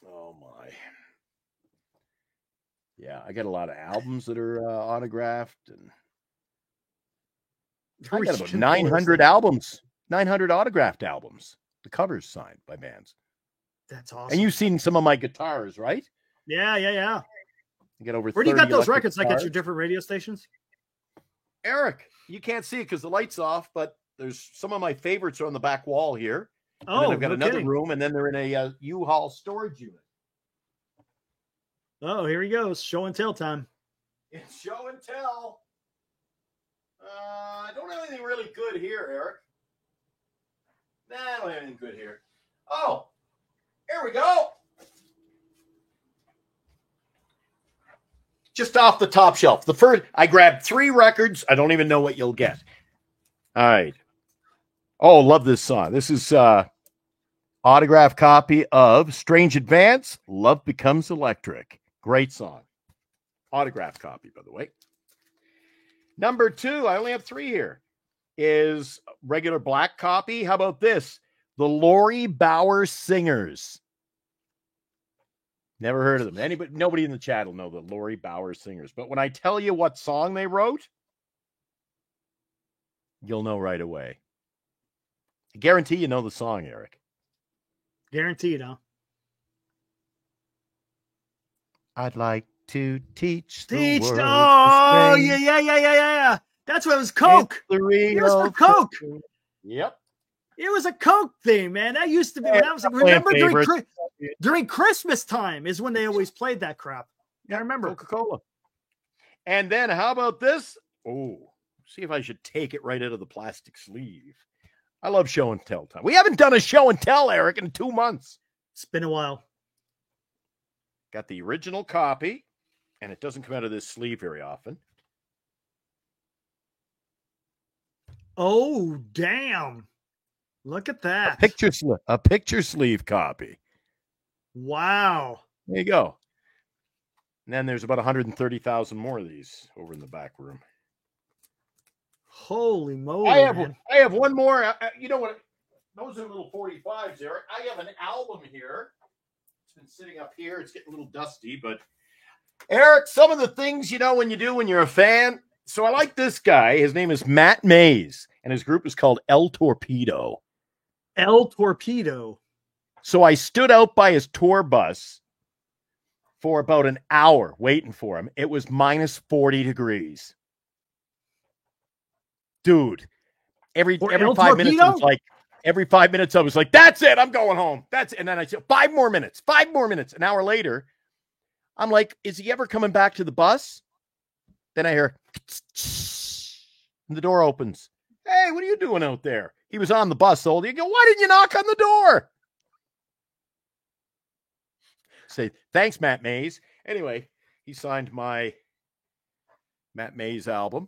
Oh my. Yeah, I got a lot of albums that are autographed, and I got about 900 albums, 900 autographed albums. The covers signed by bands. That's awesome. And you've seen some of my guitars, right? Yeah. I got over. Where do you got those electric records? Like at guitars. your different radio stations? Eric, you can't see it because the light's off, but there's some of my favorites are on the back wall here. Oh, and then I've got no another kidding. room, and then they're in a U-Haul storage unit. Oh, here he goes. Show and tell time. It's show and tell. I don't have anything really good here, Eric. Nah, I don't have anything good here. Oh, here we go. Just off the top shelf. The first, I grabbed 3 records. I don't even know what you'll get. All right. Oh, love this song. This is Autographed copy of Strange Advance, Love Becomes Electric. Great song. Autographed copy, by the way. Number 2, I only have 3 here, is regular black copy. How about this? The Lori Bauer Singers. Never heard of them. Nobody in the chat will know the Lori Bauer Singers. But when I tell you what song they wrote, you'll know right away. I guarantee you know the song, Eric. Guaranteed, huh? I'd like to teach the world. Oh, yeah. That's what it was. Coke. It was for Coke. Yep. It was a Coke thing, man. That used to be when I was like, remember during Christmas time is when they always played that crap. I remember. Coca-Cola. And then how about this? Oh, see if I should take it right out of the plastic sleeve. I love show and tell time. We haven't done a show and tell, Eric, in 2 months. It's been a while. Got the original copy, and it doesn't come out of this sleeve very often. Oh, damn. Look at that. A picture sleeve copy. Wow. There you go. And then there's about 130,000 more of these over in the back room. Holy moly. I have one more. You know what? Those are little 45s, Eric. I have an album here. It's been sitting up here. It's getting a little dusty, but Eric, some of the things you know when you're a fan. So I like this guy. His name is Matt Mays, and his group is called El Torpedo. El Torpedo. So I stood out by his tour bus for about an hour waiting for him. It was minus 40 degrees. Dude, every 5 minutes, I was like, every 5 minutes, I was like, that's it. I'm going home. That's it. And then I said, 5 more minutes. An hour later, I'm like, is he ever coming back to the bus? Then I hear, and the door opens. Hey, what are you doing out there? He was on the bus, old. You go, why didn't you knock on the door? Say, thanks, Matt Mays. Anyway, he signed my Matt Mays album.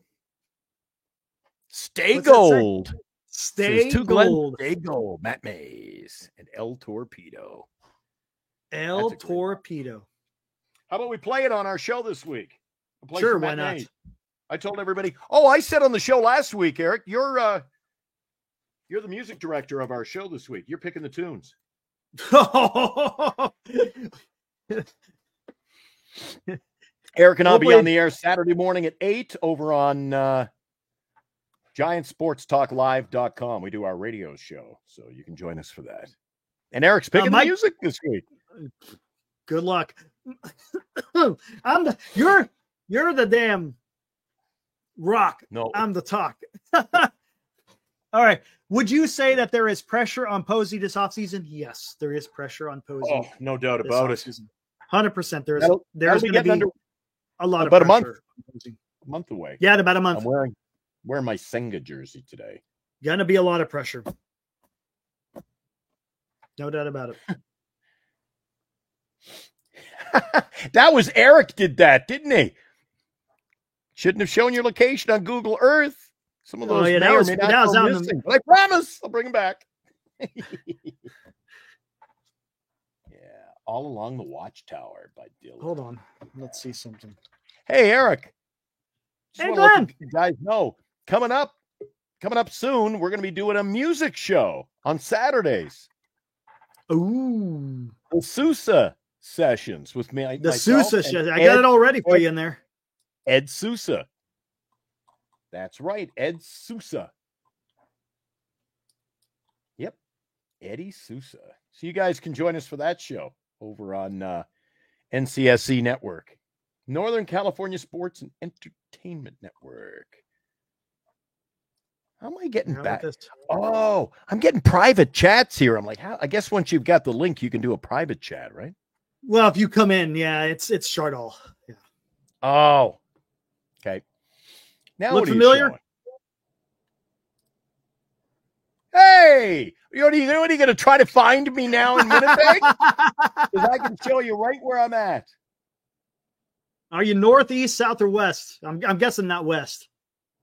Stay Gold. Stay Gold. Stay Gold. Matt Mays and El Torpedo. El Torpedo. How about we play it on our show this week? Sure, why not? Mays. I told everybody. Oh, I said on the show last week, Eric, you're the music director of our show this week. You're picking the tunes. Eric and I'll be on the air Saturday morning at 8 over on GiantSportsTalkLive.com. We do our radio show, so you can join us for that. And Eric's picking the music this week. Good luck. You're the damn rock. No, I'm the talk. All right. Would you say that there is pressure on Posey this offseason? Yes, there is pressure on Posey. Oh, no doubt about it. 100%. There's going to be a lot of pressure. A month away. Yeah, about a month. I'm wearing my Senga jersey today. Going to be a lot of pressure. No doubt about it. That was Eric did that, didn't he? Shouldn't have shown your location on Google Earth. Some of those may or may not go missing. But I promise I'll bring them back. Yeah, All Along the Watchtower by Dylan. Hold on. Let's see something. Hey, Eric. Hey, Glenn. You guys know, coming up soon, we're going to be doing a music show on Saturdays. Ooh. The Sousa sessions with me. The Sousa sessions. I got it all ready for you in there. Ed Sousa. That's right. Ed Sousa. Yep. Eddie Sousa. So you guys can join us for that show over on NCSC Network. Northern California Sports and Entertainment Network. How am I getting back? Oh, I'm getting private chats here. I'm like, I guess once you've got the link, you can do a private chat, right? Well, if you come in, yeah, it's Chardall. Yeah. Oh, okay. Now look familiar? Hey, what are you going to try to find me now in Winnipeg? Because I can show you right where I'm at. Are you north, east, south, or west? I'm guessing not west.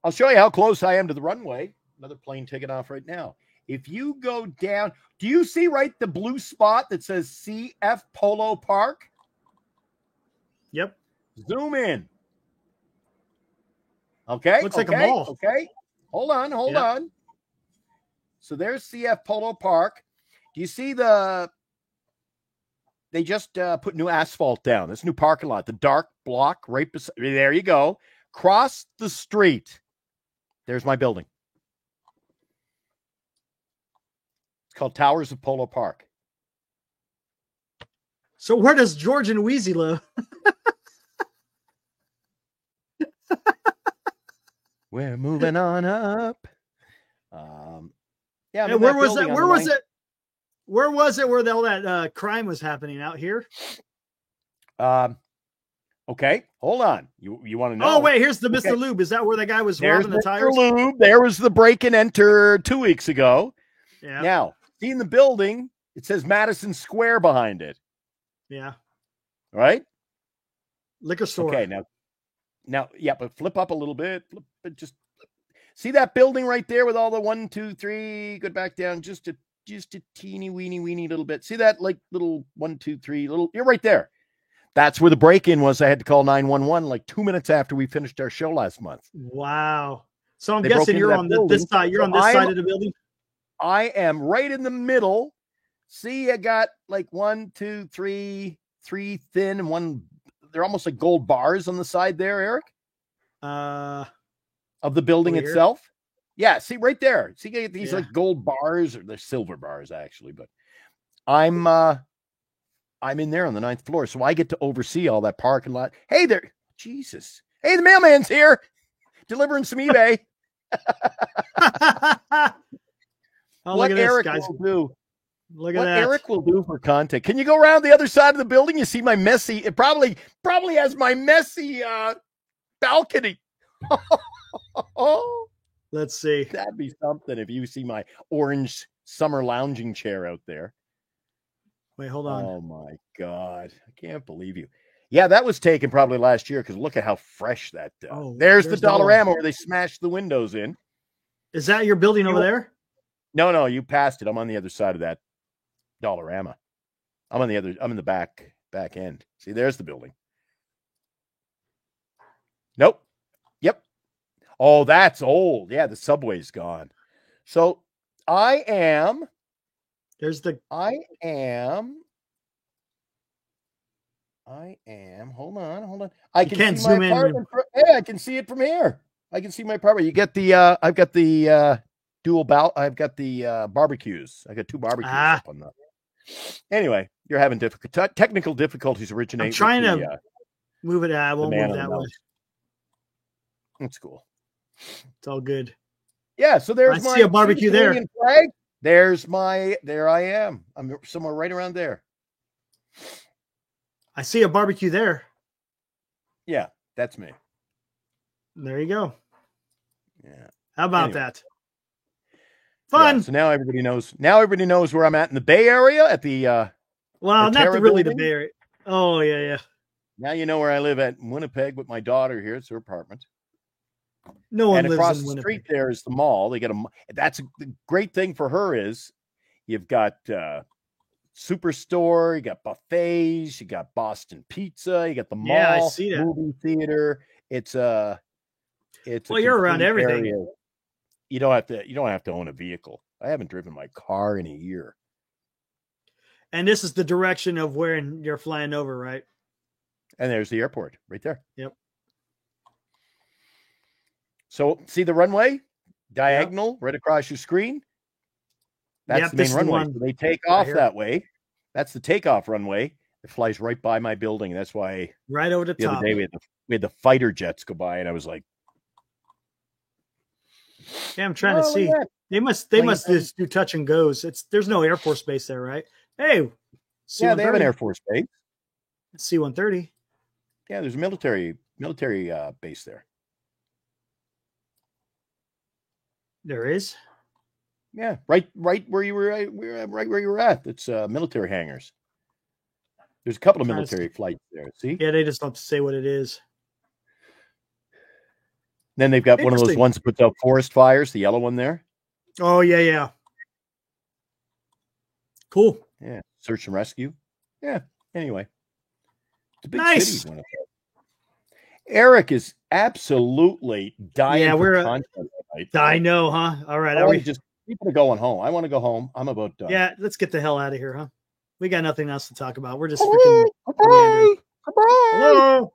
I'll show you how close I am to the runway. Another plane taking off right now. If you go down, do you see right the blue spot that says CF Polo Park? Yep. Zoom in. Okay. Looks like a mall. Okay. Hold on. So there's CF Polo Park. Do you see they just put new asphalt down. This new parking lot, the dark block right beside. There you go. Cross the street. There's my building. It's called Towers of Polo Park. So where does George and Wheezy live? We're moving on up. Yeah. And where was that? Where was it? Where was it where all that crime was happening out here? Okay, hold on. You want to know? Oh, wait, here's the Mr. Lube. Is that where the guy was robbing the tires? Lube. There was the break and enter 2 weeks ago. Yeah. Now, seeing the building, it says Madison Square behind it. Yeah. Right? Liquor store. Okay, now, yeah, but flip up a little bit. Just see that building right there with all the 1, 2, 3. Go back down just a teeny weeny little bit. See that like little 1, 2, 3 little. You're right there. That's where the break-in was. I had to call 911 like 2 minutes after we finished our show last month. Wow. So I'm guessing you're on this side. You're on this side of the building. I am right in the middle. See, I got like 1, 2, 3 thin and one. They're almost like gold bars on the side there, Eric. Of the building itself. Yeah, see right there. See, you get these like gold bars, or they're silver bars actually, but I'm in there on the 9th floor, so I get to oversee all that parking lot. Hey there, Jesus. Hey, the mailman's here, delivering some eBay. What Eric will do. Look at that. Eric will do for content. Can you go around the other side of the building? You see my messy. It probably has my messy balcony. Let's see. That'd be something if you see my orange summer lounging chair out there. Wait, hold on. Oh my God. I can't believe you. Yeah, that was taken probably last year because look at how fresh that. There's the Dollarama where they smashed the windows in. Is that your building over there? No, you passed it. I'm on the other side of that Dollarama. I'm in the back end. See, there's the building. Nope. Yep. Oh, that's old. Yeah, the subway's gone. So I am. Hold on. I can see my apartment. I can see it from here. I can see my apartment. You get the. I've got the I've got the barbecues. I got 2 barbecues up on that. Anyway, you're having technical difficulties originating. I'm trying to move it. I won't move that way. It's cool. It's all good. Yeah, so there's I see a barbecue there. Flag. There I am. I'm somewhere right around there. I see a barbecue there. Yeah, that's me. There you go. Yeah. How about that? Fun. Yeah, so now everybody knows where I'm at in the Bay Area at the not really the Bay Area. Oh, yeah. Now you know where I live at Winnipeg with my daughter here. It's her apartment. No one lives across in the Winnipeg. street there is the mall. They got that's the great thing for her is you've got Superstore, you got buffets, you got Boston Pizza, you got the mall, I see that. movie theater. It's well, you're around everything. Area. You don't have to own a vehicle. I haven't driven my car in a year. And this is the direction of where you're flying over, right? And there's the airport right there. Yep. So see the runway diagonal right across your screen. That's the main runway. So they take off that way. That's the takeoff runway. It flies right by my building. That's why right over the top. Other day we had the fighter jets go by, and I was like, "Yeah, I'm trying to see. Yeah. They must just do touch and goes. There's no Air Force base there, right? Hey, yeah, they have an Air Force base. C-130. Yeah, there's a military base there. There is. Yeah, right where you were. Right where you were at. It's military hangars. There's a couple of military flights there. See? Yeah, they just don't say what it is. Then they've got one of those ones that puts out forest fires. The yellow one there. Oh yeah. Cool. Yeah. Search and rescue. Yeah. Anyway. It's a big Nice. city. Eric is absolutely dying for content tonight. I know, huh? All right. People are going home. I want to go home. I'm about done. Yeah, let's get the hell out of here, huh? We got nothing else to talk about. We're just freaking. Hello.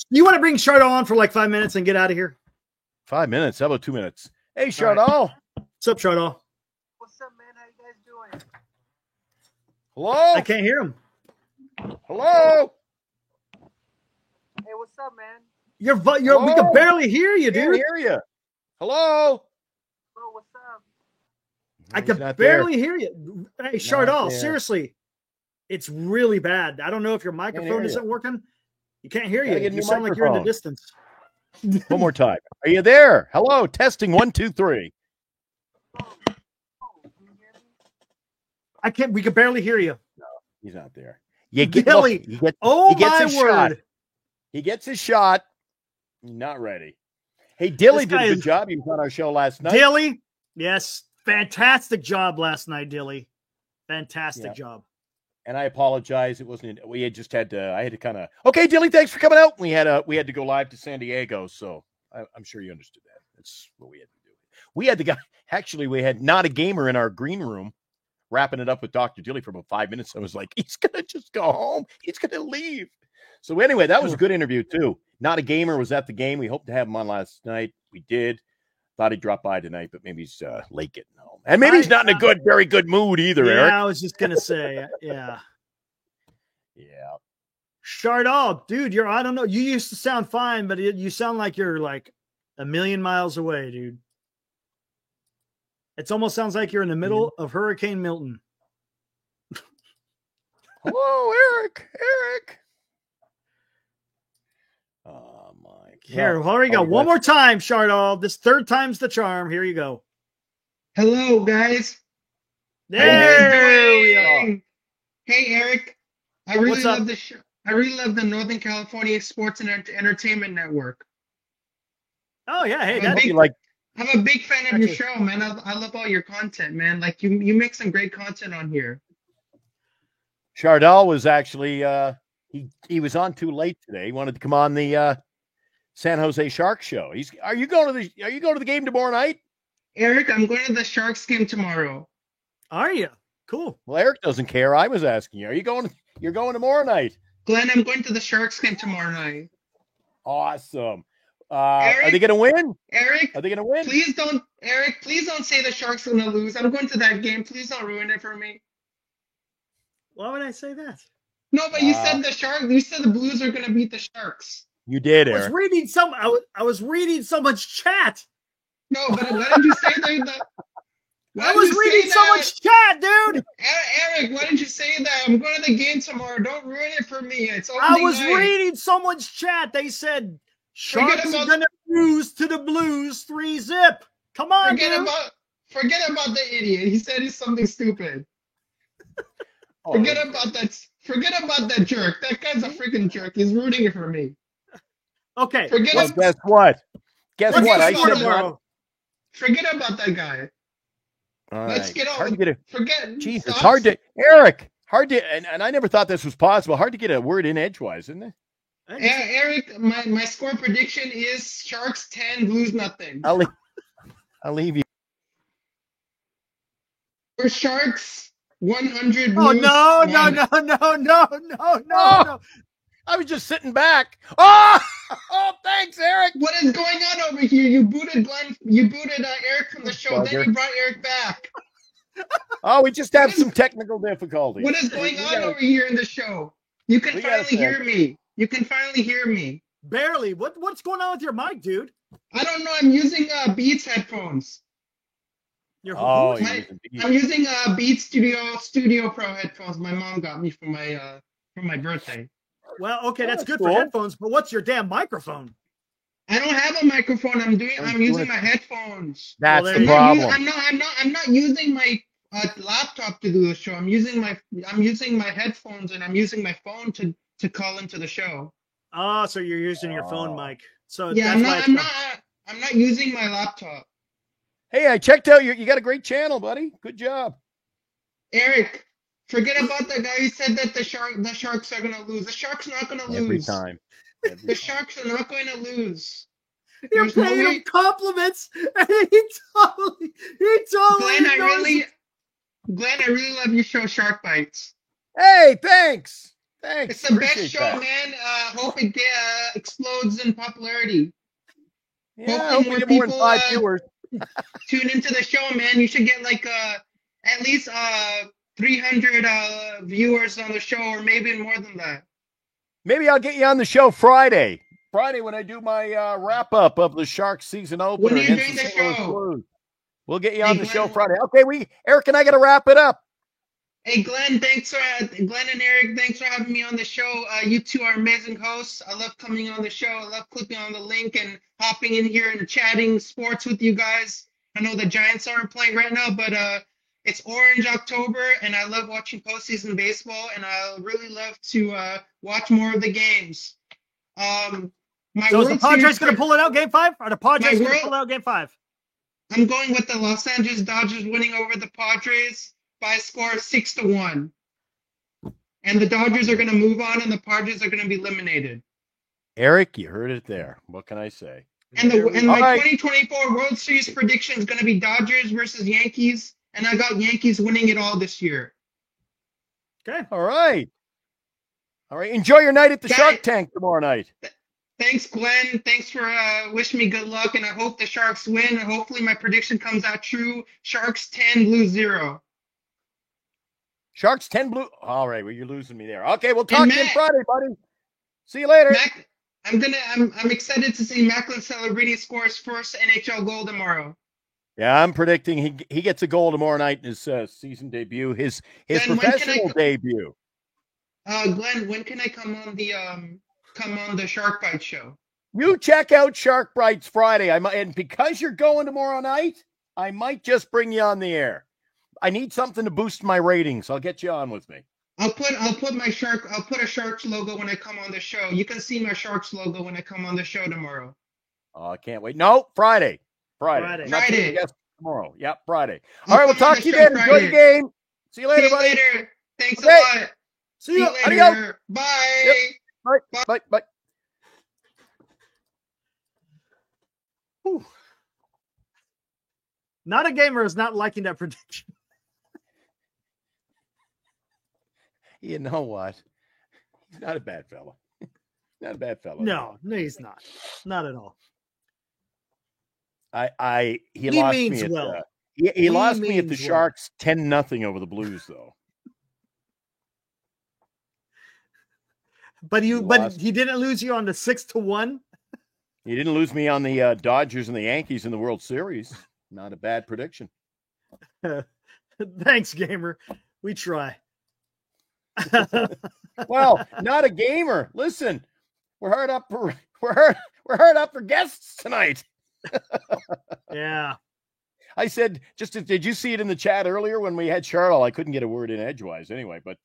You want to bring Chardal on for like 5 minutes and get out of here? 5 minutes? How about 2 minutes? Hey, Chardal. Right. What's up, Chardal? What's up, man? How you guys doing? Hello? I can't hear him. Hello? Hey, what's up, man? We can barely hear you, dude. I can't hear you. Hello? Hello, what's up? I can barely hear you. Hey, Chardal, seriously. It's really bad. I don't know if your microphone isn't working. You can't hear you. You sound like you're in the distance. One more time. Are you there? Hello? Testing 1, 2, 3. We can barely hear you. No, he's not there. He gets his shot. He gets his shot. He's not ready. Hey, Dilly did a good job. He was on our show last night. Dilly, yes, fantastic job last night, Dilly. Fantastic job. And I apologize. It wasn't. We had just had to. I had to kind of. Okay, Dilly, thanks for coming out. We had to go live to San Diego, so I'm sure you understood that. That's what we had to do. We had the guy. Actually, we had not a gamer in our green room, wrapping it up with Dr. Dilly for about 5 minutes. I was like, he's gonna just go home. He's gonna leave. So anyway, that was a good interview too. Not a gamer was at the game. We hoped to have him on last night. We did. Thought he'd drop by tonight, but maybe he's late getting home. And maybe he's not in a very good mood either, Eric. I was just going to say, yeah. Yeah. Chardal, dude, I don't know. You used to sound fine, but you sound like you're like a million miles away, dude. It almost sounds like you're in the middle of Hurricane Milton. Hello, Eric. Oh, my God. Here we go. One more time, Chardal. This third time's the charm. Here you go. Hello, guys. There we are. Hey, Eric. I really love the show. I really love the Northern California Sports and Entertainment Network. Oh, yeah. Hey, I'm a big fan of your show, man. I love all your content, man. Like, you make some great content on here. Chardal was actually he was on too late today. He wanted to come on the San Jose Sharks show. Are you going to the game tomorrow night? Eric, I'm going to the Sharks game tomorrow. Are you? Cool. Well, Eric doesn't care. I was asking you. Are you going? You're going tomorrow night? Glenn, I'm going to the Sharks game tomorrow night. Awesome. Eric, are they going to win? Eric, are they going to win? Please don't say the Sharks are going to lose. I'm going to that game. Please don't ruin it for me. Why would I say that? No, but you said the Sharks. You said the Blues are going to beat the Sharks. You did, Eric. I was reading so much chat. No, but why did you say that? I was reading so much chat, dude. Eric, why didn't you say that? I'm going to the game tomorrow. Don't ruin it for me. It's I was reading so much chat. They said Sharks are going to lose to the Blues 3-0. Come on, forget about the idiot. He said he's something stupid. Forget about that jerk. That guy's a freaking jerk. He's rooting it for me. Okay. Guess what? Forget about that guy. All Let's right. get on. Hard to get a, forget. Jeez, it's hard to Eric. Hard to and I never thought this was possible. Hard to get a word in edgewise, isn't it? Eric, my score prediction is Sharks 10, Blues nothing. I'll leave you. For Sharks 100. Oh Blues, no! I was just sitting back. Oh, thanks, Eric. What is going on over here? You booted Glenn. You booted Eric from the show. Then you brought Eric back. Oh, we just have some technical difficulties. What is going on over here in the show? You can finally hear me. You can finally hear me. Barely. What's going on with your mic, dude? I don't know. I'm using Beats headphones. I'm using Beats Studio Pro headphones. My mom got me for my birthday. Well, okay, that's good for headphones, but what's your damn microphone? I don't have a microphone. I'm using my headphones. That's the problem. I'm not using my laptop to do the show. I'm using my headphones and I'm using my phone to call into the show. Oh, so you're using your phone mic. So yeah, I'm not using my laptop. Hey, I checked out you got a great channel, buddy. Good job. Eric, forget about the guy who said that the Sharks are gonna lose. The Sharks are not gonna lose. Every time. The Sharks are not going to lose. You're There's no paying way. him compliments, and he totally Glenn, I knows really love your show, Shark Bites. Hey, thanks. Thanks. It's the best Appreciate show, that. man. Hope it explodes in popularity. Yeah, I Hopefully hope we get more than 5 viewers. Tune into the show, man. You should get like at least 300 viewers on the show, or maybe more than that. Maybe I'll get you on the show Friday. Friday when I do my wrap up of the Sharks season opener. When are you against doing the the St. Louis show? Blues. We'll get you on the show Glenn. Friday. Okay, Eric and I got to wrap it up. Hey, Glenn, Glenn and Eric, thanks for having me on the show. You two are amazing hosts. I love coming on the show. I love clicking on the link and hopping in here and chatting sports with you guys. I know the Giants aren't playing right now, but it's Orange October, and I love watching postseason baseball, and I really love to watch more of the games. So is the Padres going to pull it out Game 5? Are the Padres going to pull out Game 5? I'm going with the Los Angeles Dodgers winning over the Padres by a score of 6-1. And the Dodgers are going to move on, and the Padres are going to be eliminated. Eric, you heard it there. What can I say? And my 2024 World Series prediction is going to be Dodgers versus Yankees, and I got Yankees winning it all this year. Okay. All right. Enjoy your night at the Shark Tank tomorrow night. Thanks, Glenn. Thanks for wishing me good luck, and I hope the Sharks win, and hopefully my prediction comes out true. Sharks 10, Blues 0. Sharks 10 blue. All right, well, you're losing me there. Okay, we'll talk to you Friday, buddy. See you later. I'm excited to see Macklin Celebrini score his first NHL goal tomorrow. Yeah, I'm predicting he gets a goal tomorrow night in his season debut, his professional debut. Glenn, when can I come on the Shark Bite show? You check out Shark Bites Friday. And because you're going tomorrow night, I might just bring you on the air. I need something to boost my ratings. I'll get you on with me. I'll put a Sharks logo when I come on the show. You can see my Sharks logo when I come on the show tomorrow. Oh, I can't wait. No, Friday. Friday. Tomorrow. Yep, Friday. All right, we'll talk to you then. Enjoy the game. See you later, buddy. Later. Thanks a lot. See you later. Adios. Bye. Yep. Bye. Whew. Not a gamer is not liking that prediction. You know what? He's not a bad fellow. Not a bad fellow. No, he's not. Not at all. He lost me at well. He lost me at the Sharks 10-0 over the Blues, though. But he didn't lose you on the 6-1. He didn't lose me on the Dodgers and the Yankees in the World Series. Not a bad prediction. Thanks, gamer. We try. Well, not a gamer. Listen, we're hard up for guests tonight. Yeah. I said, did you see it in the chat earlier when we had Charles? I couldn't get a word in edgewise anyway, but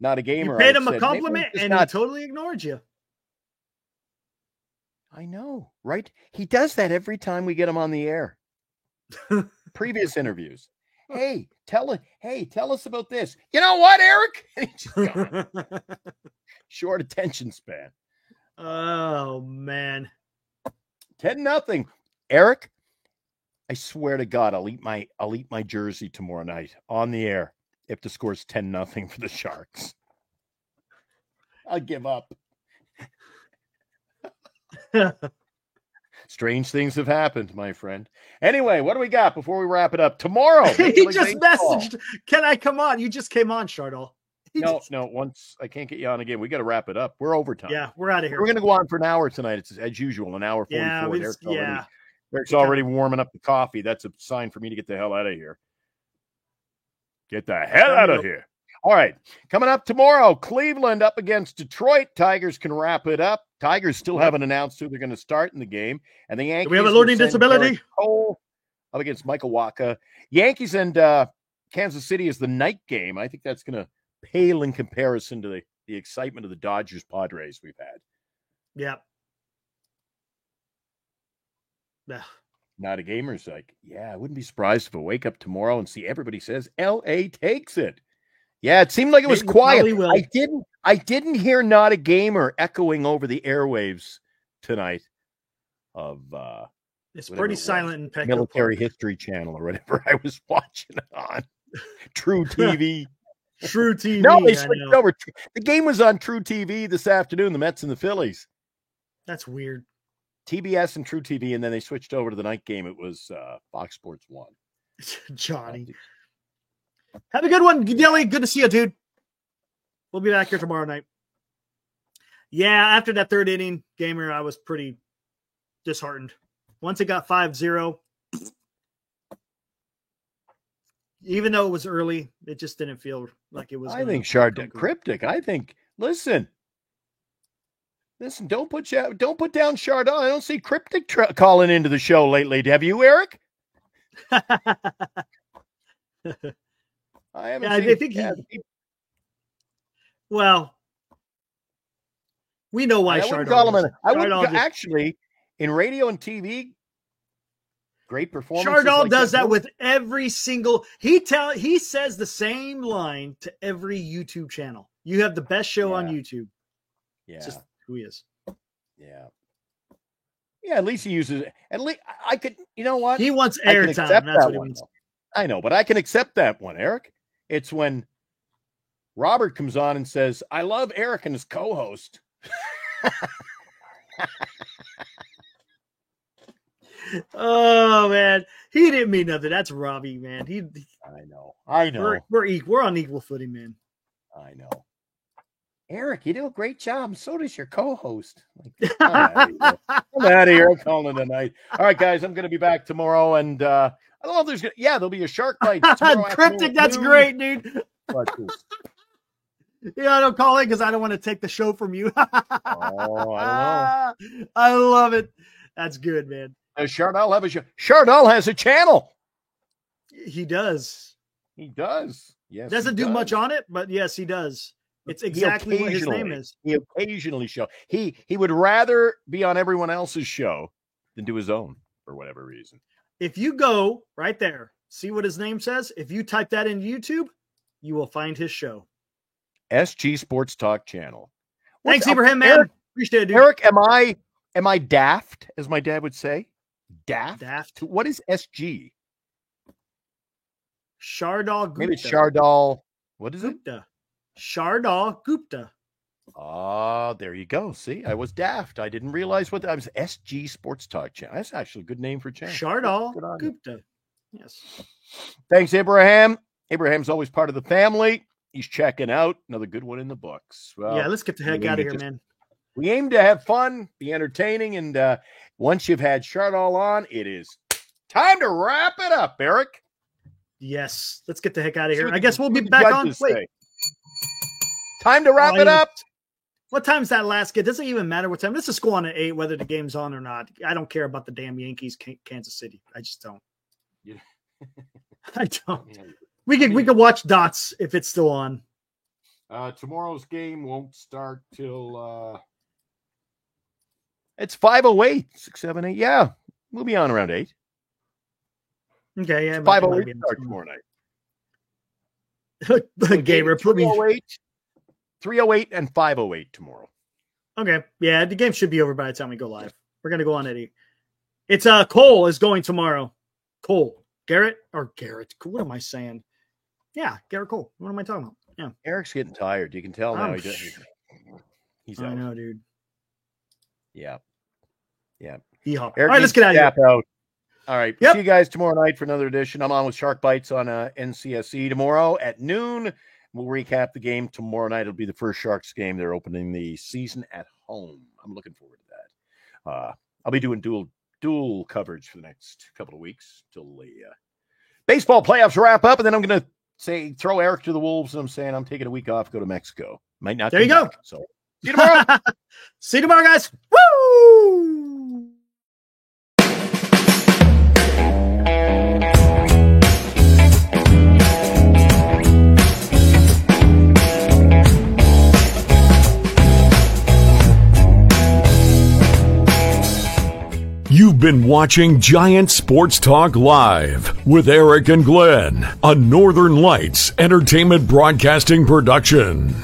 not a gamer. You paid him a compliment and he totally ignored you. I know, right? He does that every time we get him on the air. Previous interviews. Hey, tell us about this. You know what, Eric? Short attention span. Oh man. 10-0. Eric, I swear to God, I'll eat my jersey tomorrow night on the air if the score's 10-0 for the Sharks. I'll give up. Strange things have happened, my friend. Anyway, what do we got before we wrap it up? Tomorrow. He just messaged, can I come on? You just came on, Chardol. No, once I can't get you on again. We got to wrap it up. We're overtime. Yeah, we're out of here. We're going to go on for an hour tonight. It's as usual, an hour 44. Yeah, Eric's already warming up the coffee. That's a sign for me to get the hell out of here. Get the hell out of here. All right. Coming up tomorrow, Cleveland up against Detroit. Tigers can wrap it up. Tigers still haven't announced who they're going to start in the game. And the Yankees. Do we have a learning disability? Cole up against Michael Wacha. Yankees and Kansas City is the night game. I think that's going to pale in comparison to the excitement of the Dodgers Padres we've had. Yeah. Not a Gamer's like, yeah, I wouldn't be surprised if I wake up tomorrow and see everybody says LA takes it. Yeah, it seemed like it was quiet. I didn't hear Not a Gamer echoing over the airwaves tonight of it's pretty silent in Petco Military History Channel or whatever I was watching it on. True TV. True TV. No, they switched over. The game was on True TV this afternoon, the Mets and the Phillies. That's weird. TBS and True TV, and then they switched over to the night game. It was Fox Sports 1. Johnny. Have a good one, Dilly. Good to see you, dude. We'll be back here tomorrow night. Yeah, after that third inning, Gamer, I was pretty disheartened. Once it got 5-0, even though it was early, it just didn't feel like it was. I think Cryptic. I think, listen, don't put down Chardon. I don't see Cryptic calling into the show lately. Have you, Eric? I haven't seen. I think well, we know why Chardon. Actually, in radio and TV, great performance. Chardon like does that with every single. He says the same line to every YouTube channel. You have the best show on YouTube. Yeah, it's just who he is. Yeah. Yeah, at least he uses it. At least I could. You know what? He wants airtime. That's what he wants. I know, but I can accept that one, Eric. It's when Robert comes on and says, I love Eric and his co-host. Oh, man. He didn't mean nothing. That's Robbie, man. I know. We're on equal footing, man. I know. Eric, you do a great job. So does your co-host. I'm out of here. I'm calling it a night. All right, guys, I'm going to be back tomorrow, and I don't know if there'll be a shark bite tomorrow. Cryptic, that's great, dude. Yeah, I don't call it because I don't want to take the show from you. Oh, I don't know. I love it. That's good, man. Does Chardal have a show? Chardal has a channel. He does. He does. Yes. Doesn't do much on it, but yes, he does. It's exactly what his name is. He occasionally show. He would rather be on everyone else's show than do his own for whatever reason. If you go right there, see what his name says. If you type that into YouTube, you will find his show. SG Sports Talk Channel. Thanks, Ibrahim, man. Eric, appreciate it, dude. Eric, am I daft, as my dad would say? Daft? What is SG? Shardal Gupta. Maybe it's Shardal. What is Gupta. it? Shardal Gupta. Oh, there you go. See, I was daft. I didn't realize what that was. SG Sports Talk Channel. That's actually a good name for a channel. Shardal Gupta. Yes. Thanks, Abraham. Abraham's always part of the family. He's checking out. Another good one in the books. Well, yeah, let's get the heck out of here, man. We aim to have fun, be entertaining, and once you've had Chardal on, it is time to wrap it up, Eric. Yes, let's get the heck out of here. I guess we'll be back on. Wait. Time to wrap it up. What time's that last game? It doesn't even matter what time. Let's just go on at 8, whether the game's on or not. I don't care about the damn Yankees, Kansas City. I just don't. Yeah. I don't. We can watch dots if it's still on. Tomorrow's game won't start till it's 5:08, 6, 7, 8. Yeah, we'll be on around 8. Okay, yeah. 5:08 start tomorrow night. Gamer, put me 3:08 and 5:08 tomorrow. Okay, yeah, the game should be over by the time we go live. We're gonna go on at 8. It's Cole is going tomorrow. Garrett. What am I saying? Yeah, Garrett Cole. What am I talking about? Yeah, Eric's getting tired. You can tell now. He's I out. know, dude. Yeah. All right, let's get out of here. Out. All right. Yep. See you guys tomorrow night for another edition. I'm on with Shark Bites on NCSE tomorrow at noon. We'll recap the game tomorrow night. It'll be the first Sharks game. They're opening the season at home. I'm looking forward to that. I'll be doing dual coverage for the next couple of weeks till the baseball playoffs wrap up, and then I'm going to throw Eric to the wolves, and I'm saying I'm taking a week off, go to Mexico. Might not. There you go. So see you tomorrow. See you tomorrow, guys. Woo! You've been watching Giant Sports Talk Live with Eric and Glenn, a Northern Lights Entertainment Broadcasting production.